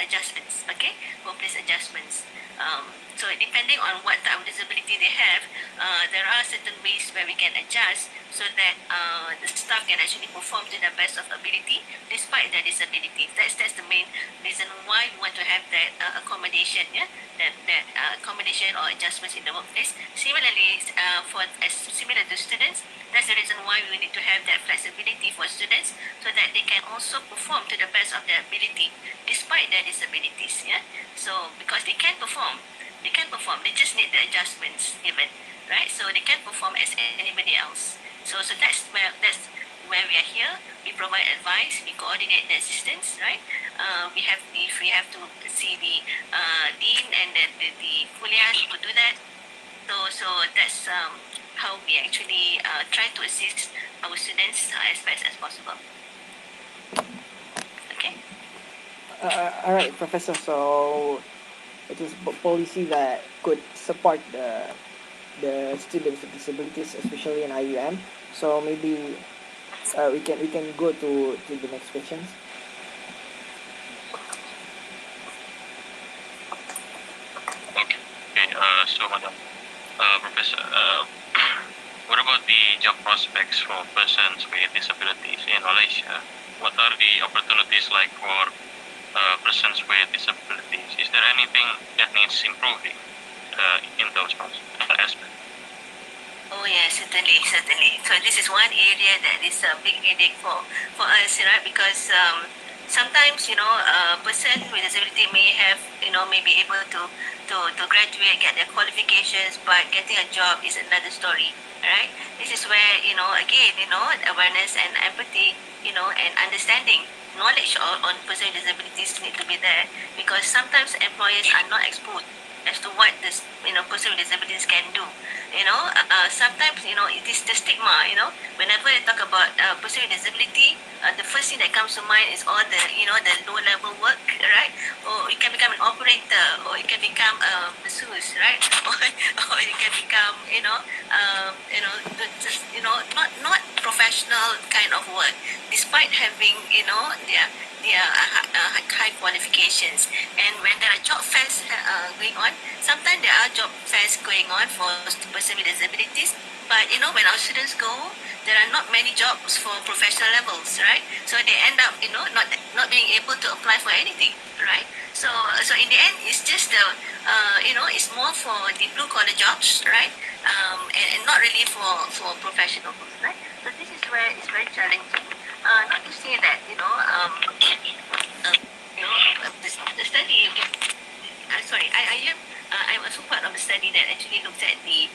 adjustments, okay? Workplace adjustments. So depending on what type of disability they have, there are certain ways where we can adjust so that the staff can actually perform to the best of ability despite their disability. That's the main reason why we want to have that accommodation, yeah, that accommodation or adjustments in the workplace. Similarly, similar to students, that's the reason why we need to have that flexibility for students so that they can also perform to the best of their ability despite their disabilities. Yeah. So because they can perform, they just need the adjustments given, right? So they can perform as anybody else. So that's where we are here. We provide advice, we coordinate the assistance, right? If we have to see the dean and the kuliah to do that. So that's how we actually try to assist our students as best as possible. Okay. All right, Professor. So it is policy that could support the students with disabilities, especially in IUM. So maybe we can go to the next questions. Okay. So, Madam Professor, what about the job prospects for persons with disabilities in Malaysia? What are the opportunities like for persons with disabilities? Is there anything that needs improving in those aspects? Oh yeah, certainly. So this is one area that is a big headache for us, right? Because sometimes a person with disability may have may be able to graduate, get their qualifications, but getting a job is another story, right? This is where again awareness and empathy, and understanding. Knowledge on person with disabilities need to be there because sometimes employers are not exposed as to what this person with disabilities can do. Sometimes it is the stigma. Whenever they talk about person with disability, the first thing that comes to mind is all the the low level work, right? Or you can become an operator, or you can become a masseuse, right? Or you can become not professional kind of work, despite having their high qualifications. And when there are job fairs going on, sometimes there are job fairs going on for person with disabilities. But when our students go, there are not many jobs for professional levels, right? So they end up, not being able to apply for anything, right? So in the end, it's just it's more for the blue collar jobs, right? And not really for professionals, right? So this is where it's very challenging. Not to say that the study. I'm also part of a study that actually looked at the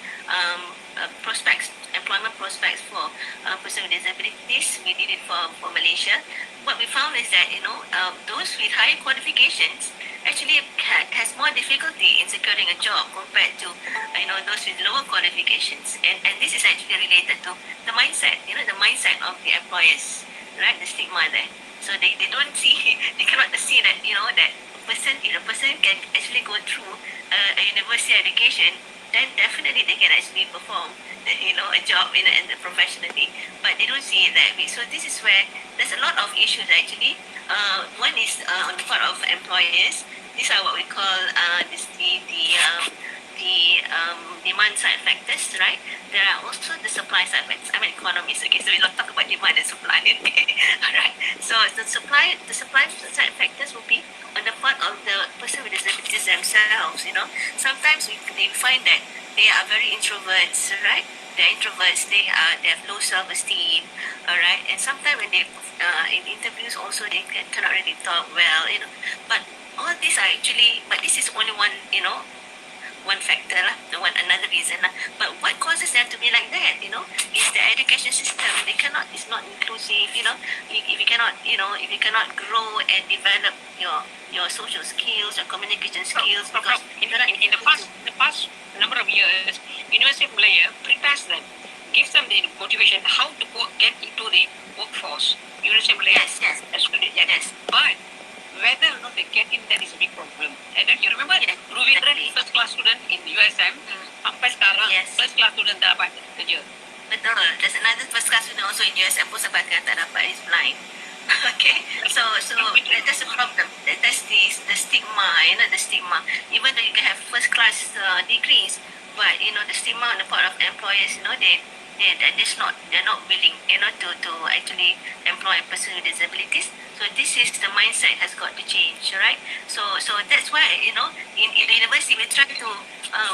employment prospects for persons with disabilities. We did it for Malaysia. What we found is that those with higher qualifications actually has more difficulty in securing a job compared to those with lower qualifications. And this is actually related to the mindset, the mindset of the employers, right? The stigma there. So they don't see, they cannot see that that if a person can actually go through a university education, then definitely they can actually perform a job in professionally, but they don't see it that way. So this is where there's a lot of issues actually. One is on the part of employers. These are what we call the demand side factors, right? There are also the supply side factors. I'm an economist, okay, so we don't talk about demand and supply. All right. So the supply side factors will be on the part of the person with disabilities themselves. Sometimes they find that they are very introverts, right? They're introverts. They have low self-esteem, all right. And sometimes when they in interviews also they cannot really talk well, But all these are actually, but this is only one factor lah, another reason lah. But what causes them to be like that, is the education system. It's not inclusive, if you cannot, if you cannot grow and develop your social skills, your communication skills, because in the past number of years, University of Malaya prepares them, gives them the motivation how to get into the workforce. University of Malaya, yes. But whether or not they get in, that is a big problem. And then you remember, Ruzita, first class student in USM, sampai sekarang, first class student dah dapat kerja. Betul. There's another first class student also in USM pun sampai sekarang tak dapat, is blind. Okay, so that's the problem. That's the stigma, the stigma. Even though you can have first class degrees, but the stigma on the part of employers, they're not willing, to actually employ a person with disabilities. So this is the mindset has got to change, right? So that's why in the university we try to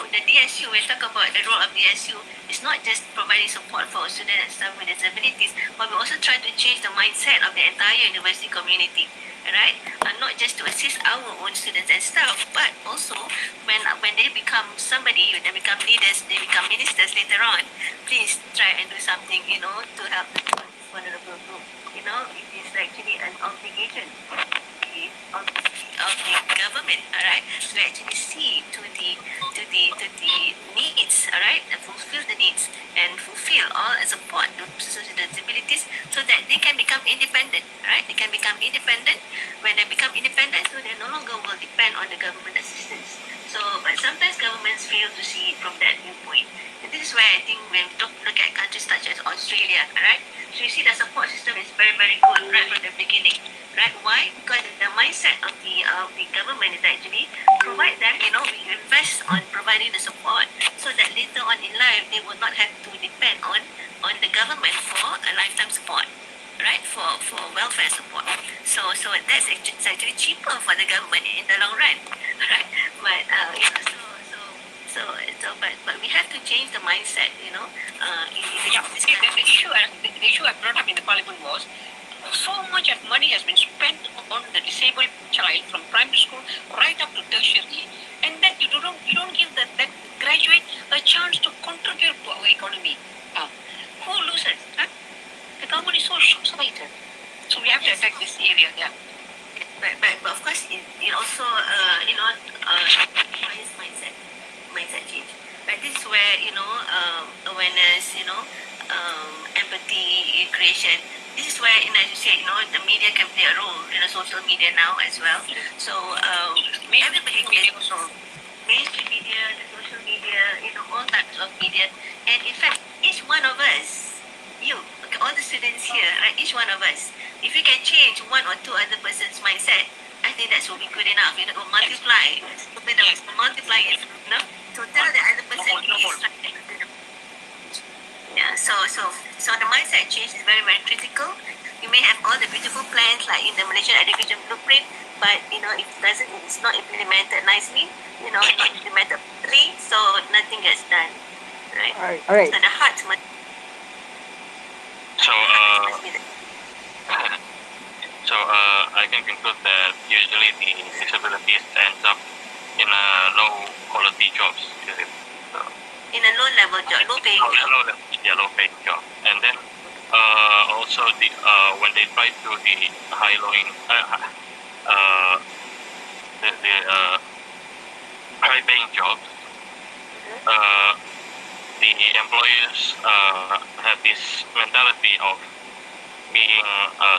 the DSU. We talk about the role of DSU. It's not just providing support for students and staff with disabilities, but we also try to change the mindset of the entire university community, right? Not just to assist our own students and staff, but also when they become somebody, when they become leaders, they become ministers later on. Please try and do something, to help the vulnerable group. It is actually an obligation of the government, all right, to actually see to the needs, all right, and fulfill the needs and fulfill all and support the social disabilities so that they can become independent, right? They can become independent. When they become independent, so they no longer will depend on the government assistance. So, but sometimes governments fail to see it from that viewpoint. And this is where I think when we look at countries such as Australia, right? So you see the support system is very, very good right from the beginning. Right? Why? Because the mindset of the government is actually provide them, we invest on providing the support so that later on in life they will not have to depend on the government for a lifetime support. Right, for welfare support. So that's actually cheaper for the government in the long run. Right? But but we have to change the mindset, The issue I brought up in the parliament was so much of money has been spent on the disabled child from primary school right up to tertiary, and then you don't give that graduate a chance to contribute to our economy. Who loses? Huh? The government is so short-sighted. So we have to attack this area. Yeah. But of course, it also requires mindset change. But this is where awareness, empathy, creation. This is where, as you said, the media can play a role. Social media now as well. So everybody can also mainstream media, the social media, all types of media. And in fact, each one of us, all the students here, right? Each one of us, if we can change one or two other person's mindset, I think that will be good enough. Multiply it. To tell the other person yeah. So the mindset change is very, very critical. You may have all the beautiful plans like in the Malaysian Education Blueprint, but if it's not implemented nicely, not implemented properly, so nothing gets done, right? All right. So the heart must. So I can conclude that usually the disabilities ends up in a low quality jobs, is it? In a low level job, low paying job. Low paying job. And then also when they try to the high paying jobs, the employers have this mentality of being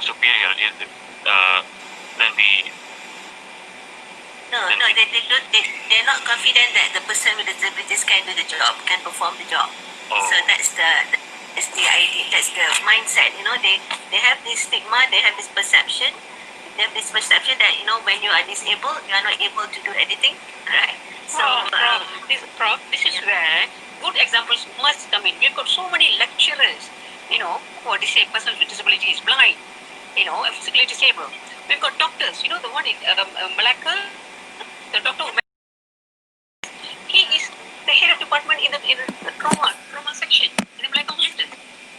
superior than the. They're not confident that the person with disabilities can do the job, can perform the job. Oh. So that's the idea, that's the mindset. They have this stigma, they have this perception. They have this perception that when you are disabled, you are not able to do anything, right? Prof, this is where good examples must come in. We've got so many lecturers, who are disabled, persons with disabilities, blind, physically disabled. We've got doctors, the one in Malacca, the doctor, he is the head of department in the trauma section in the Malacca hospital.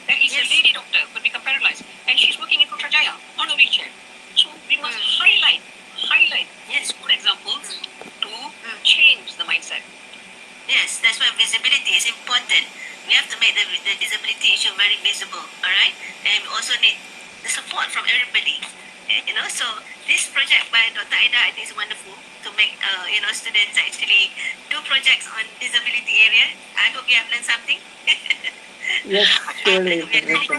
There is a lady doctor who become paralyzed, and she's working in Putrajaya on a wheelchair. So we must highlight good examples to change the mindset. Yes, that's why visibility is important. We have to make the disability issue very visible, all right? And we also need the support from everybody. So this project by Dr. Aida, I think is wonderful to make, students actually do projects on disability area. I hope you have learned something. Yes, surely, Professor.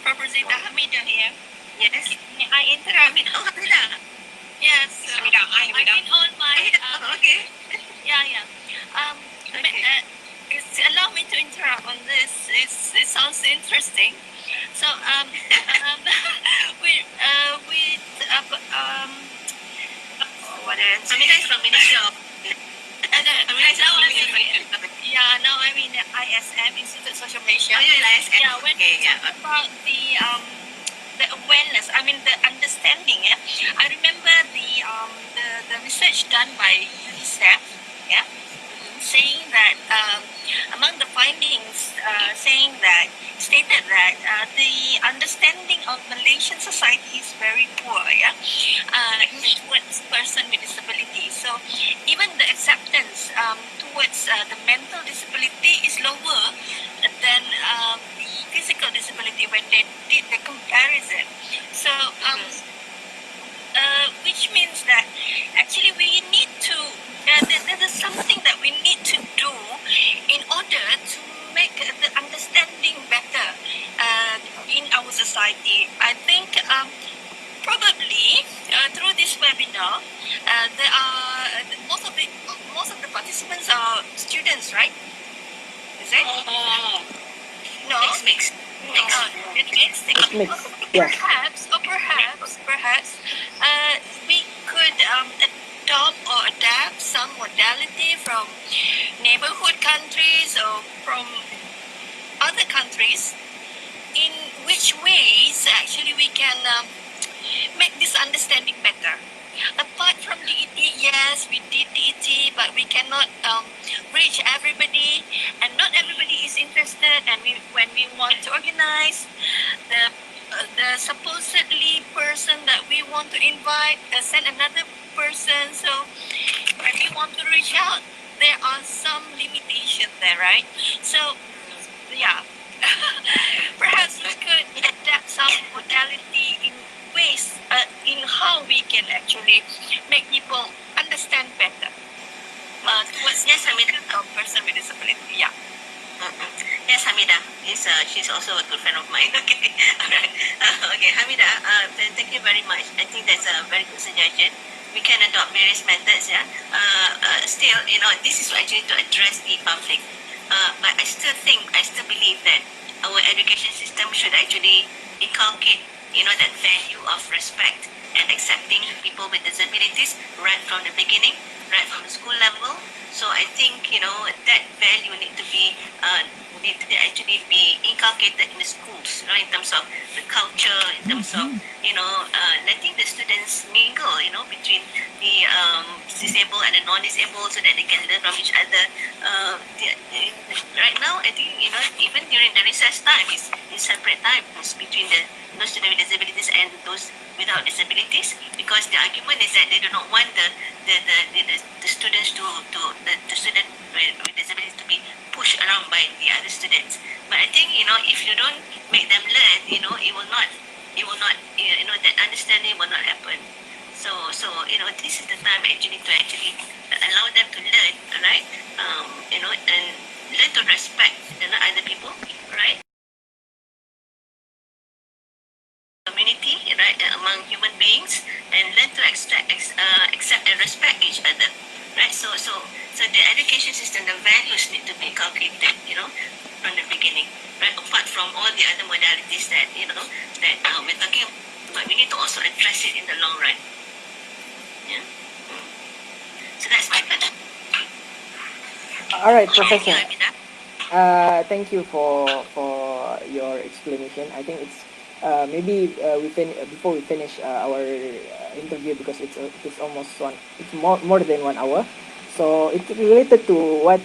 Professor. Ruzita, Hamida here. Yes. May I interrupt? Oh, Hamida. Yes. Hamida, hi, Hamida. I mean, on my. Okay. Yeah. Okay. Allow me to interrupt on this. It sounds interesting. So, What else? Hamida is from Ministry of. now I'm in the ISM, Institute of Social Media. Oh, you're in ISM. Yeah, when we talk about the awareness, the understanding. Yeah, I remember the research done by UNICEF. Yeah, saying that among the findings, stated that the understanding of Malaysian society is very poor. Yeah, towards person with disability. So even the acceptance towards the mental disability is lower than the physical disability when they did the comparison. So which means that actually we need to there is something that we need to do in order to make the understanding better in our society. I think probably through this webinar, there are most of the participants are students, right? Is it? No. Mix. It's mixed. Yeah. Perhaps, we could adopt or adapt some modality from neighborhood countries or from other countries. In which ways actually we can make this understanding better? Apart from DET, yes, we did DET, but we cannot reach everybody, and not everybody is interested. And when we want to organize, the supposedly person that we want to invite send another person. So when we want to reach out, there are some limitations there, right? So yeah, perhaps we could adapt some modality in ways in how we can actually make people understand better towards a person with disability. Yeah. Yes, Hamida. She's also a good friend of mine. Okay. All right. Okay, Hamida. Thank you very much. I think that's a very good suggestion. We can adopt various methods. Yeah. Still, this is actually to address the public. But I still believe that our education system should actually inculcate, that value of respect and accepting people with disabilities right from the beginning, right from the school level. So I think, that value need to actually be inculcated in the schools, in terms of the culture, in terms of, letting the students mingle, between the disabled and the non-disabled so that they can learn from each other. Right now, I think, even during the recess time, it's separate times between those students with disabilities and those without disabilities, because the argument is that they do not want the students the student with disabilities to be pushed around by the other students. But I think, if you don't make them learn, it will not, that understanding will not happen. So this is the time actually to allow them to learn, right? And learn to respect, other people, right? Community, right, among human beings, and learn to accept and respect each other, right? So the education system, the values need to be inculcated, from the beginning, right? Apart from all the other modalities that we're talking about, we need to also address it in the long run. Yeah. So that's my question. All right, So Professor. Amina. Thank you for your explanation. I think it's maybe before we finish our interview, because it's almost one, it's more than 1 hour. So it's related to what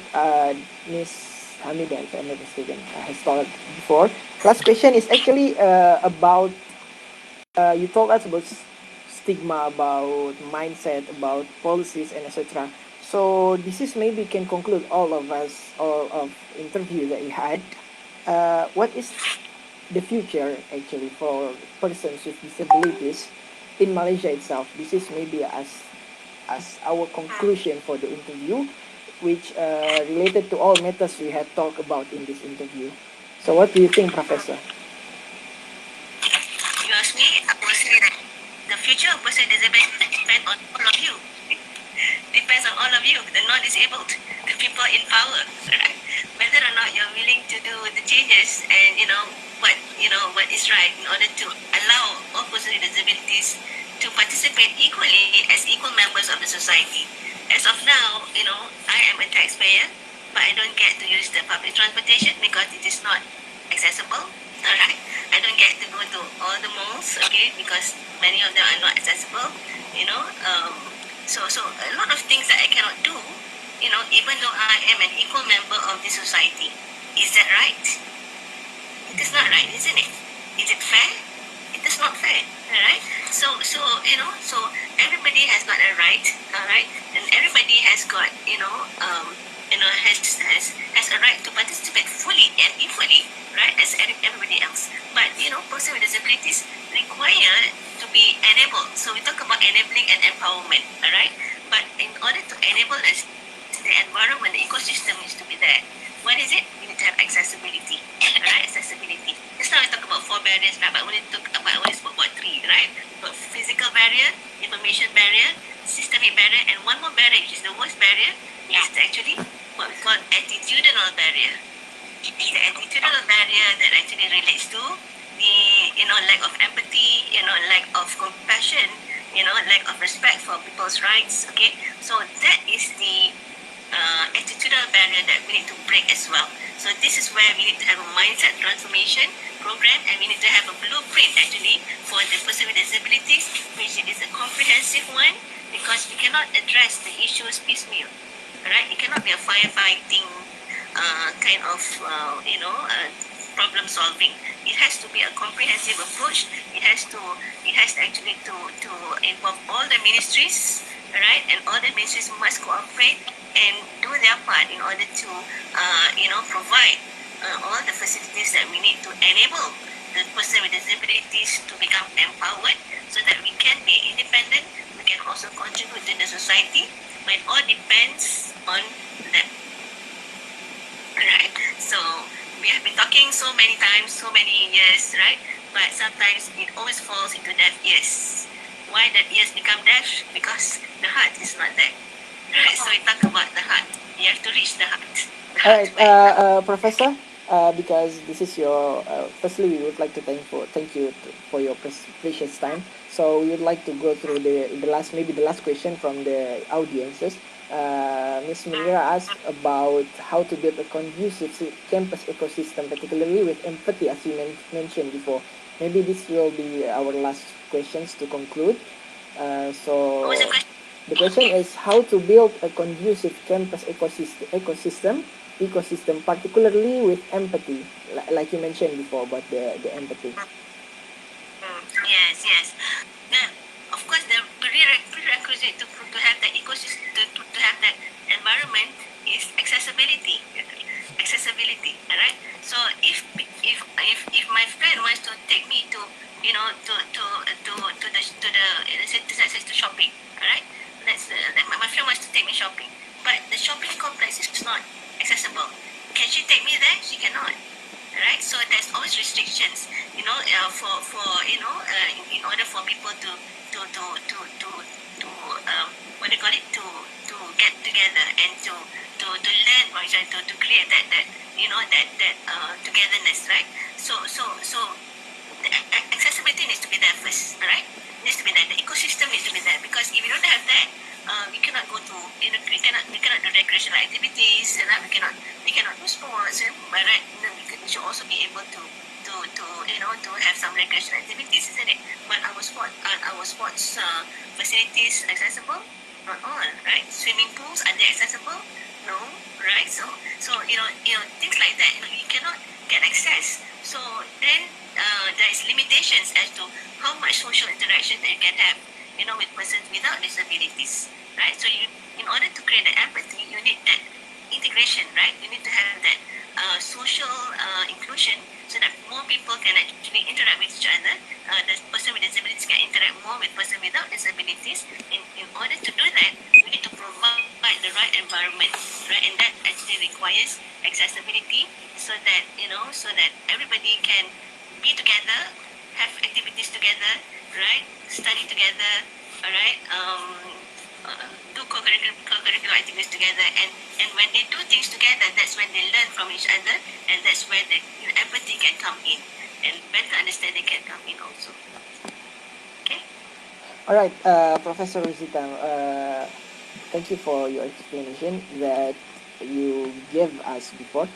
Miss Hamida, if I'm not mistaken, has told before. Last question is actually about you told us about stigma, about mindset, about policies, and etc. So this is maybe can conclude all of us, all of interview that we had. What is the future actually for persons with disabilities in Malaysia itself? This is maybe as our conclusion for the interview, which related to all matters we had talked about in this interview. So what do you think, Professor? You ask me, I will say that the future of person with disability depends on all of you. Depends on all of you, the non-disabled, the people in power, right? Whether or not you're willing to do the changes and what is right in order to allow all persons with disabilities to participate equally as equal members of the society. As of now, I am a taxpayer, but I don't get to use the public transportation because it is not accessible. Alright, I don't get to go to all the malls, okay, because many of them are not accessible. So a lot of things that I cannot do. Even though I am an equal member of the society. Is that right? It is not right, isn't it? Is it fair? It is not fair. Alright? So everybody has got a right, alright? And everybody has got, has a right to participate fully and equally, right, as everybody else. But persons with disabilities require to be enabled. So we talk about enabling and empowerment, alright? But in order to enable us, the environment, the ecosystem needs to be there. What is it? We need to have accessibility, right? Accessibility. Just now I talk about 4 barriers, right? But I only spoke about 3, right? But physical barrier, information barrier, systemic barrier, and one more barrier, which is the worst barrier, is actually what we call attitudinal barrier. It's the attitudinal barrier that actually relates to the lack of empathy, lack of compassion, lack of respect for people's rights. Okay, so that is the attitudinal barrier that we need to break as well. So this is where we need to have a mindset transformation program, and we need to have a blueprint actually for the person with disabilities, which is a comprehensive one, because we cannot address the issues piecemeal. Right? It cannot be a firefighting kind of problem solving. It has to be a comprehensive approach. It has actually to involve all the ministries, right? And all the ministries must cooperate and do their part in order to provide all the facilities that we need to enable the person with disabilities to become empowered, so that we can be independent. We can also contribute to the society, but it all depends on them. Right? So we have been talking so many times, so many years, right? But sometimes it always falls into deaf ears. Why that ears become deaf? Because the heart is not there. Right? So we talk about the heart. You have to reach the heart. All right, Professor. Because this is your firstly, we would like to thank you for your precious time. So we would like to go through the last question from the audiences. Ms. Munira asked about how to build a conducive campus ecosystem, particularly with empathy, as you mentioned before. Maybe this will be our last questions to conclude. So the question is how to build a conducive campus ecosystem, particularly with empathy, like you mentioned before about the empathy. Yes. Then, of course, the prerequisite to have that ecosystem, to have that environment is accessibility. Accessibility, alright? So if my friend wants to take me to let's say to shopping, alright? My friend wants to take me shopping, but the shopping complex is not accessible. Can she take me there? She cannot. Right, so there's always restrictions, in order for people to what do you call it, to get together and to learn, or to create that togetherness, right? So the accessibility needs to be there first, right? Needs to be there. The ecosystem needs to be there, because if you don't have that, we cannot go to we cannot do recreational activities, and we cannot do sports, by right, we should also be able to to have some recreational activities, isn't it? But our sports facilities accessible? Not all, right? Swimming pools, are they accessible? No, right? So things like that. You cannot get access. So then there is limitations as to how much social interaction that you can have, with persons without disabilities, right? So in order to create that empathy, you need that integration, right? You need to have that social inclusion so that more people can actually interact with each other. The person with disabilities can interact more with person without disabilities. In order to do that, we need to provide the right environment, right? And that actually requires accessibility so that everybody can be together, have activities together, right? Study together, all right? Do co-curricular activities together, and when they do things together, that's when they learn from each other, and that's where the empathy can come in, and better understanding can come in also. Okay. All right, Professor Ruzita, thank you for your explanation that you gave us before.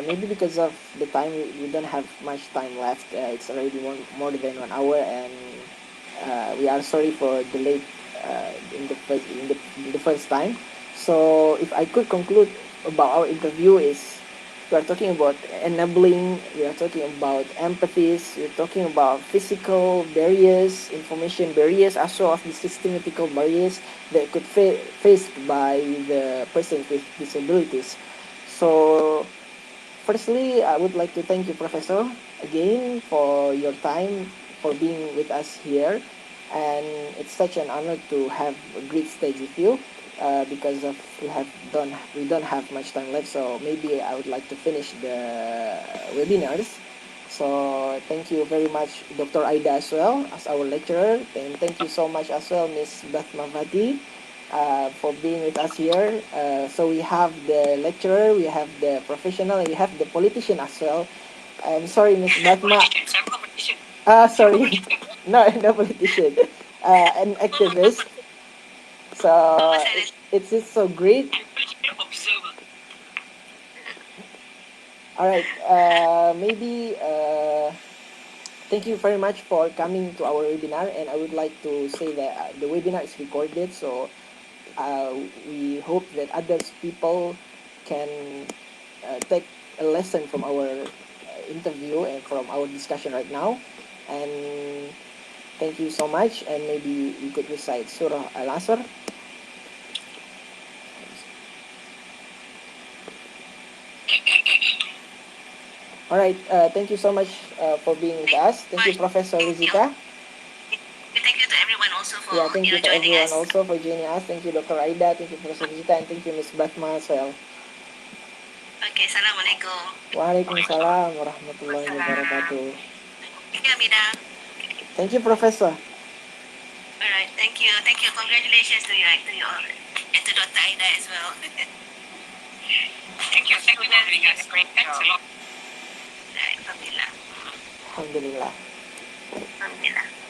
Maybe because of the time, we don't have much time left. It's already more than 1 hour, and we are sorry for the late in the first time. So if I could conclude about our interview is, we are talking about enabling, we are talking about empathies, we're talking about physical barriers, information barriers, as well as the systematical barriers that could faced by the persons with disabilities. So firstly, I would like to thank you, Professor, again for your time, for being with us here. And it's such an honor to have a great stage with you. Because of we don't have much time left, so maybe I would like to finish the webinars. So thank you very much, Dr. Aida, as well as our lecturer, and thank you so much as well, Ms. Batma Fati, for being with us here. So we have the lecturer, we have the professional, and we have the politician as well. I'm sorry, Ms. Batma. Sorry, no politician, an activist. So it's just so great. All right, maybe thank you very much for coming to our webinar, and I would like to say that the webinar is recorded, so we hope that other people can take a lesson from our interview and from our discussion right now. And thank you so much, and maybe we could recite Surah Al-Asr. All right, thank you so much for being with us. Thank you, Professor Ruzita. Thank you to everyone also for thank you to joining everyone us. also for joining us. Thank you, Dr. Aida. Thank you, Professor Ruzita, and thank you, Ms. Batma as well. Okay, Assalamualaikum. Waalaikumsalam warahmatullahi wabarakatuh. Thank you, Amina. Thank you, Professor. All right, thank you. Congratulations to you, and to Dr. Aida as well. Thank you for having us. Thanks a lot. Right, Alhamdulillah. Alhamdulillah. Alhamdulillah.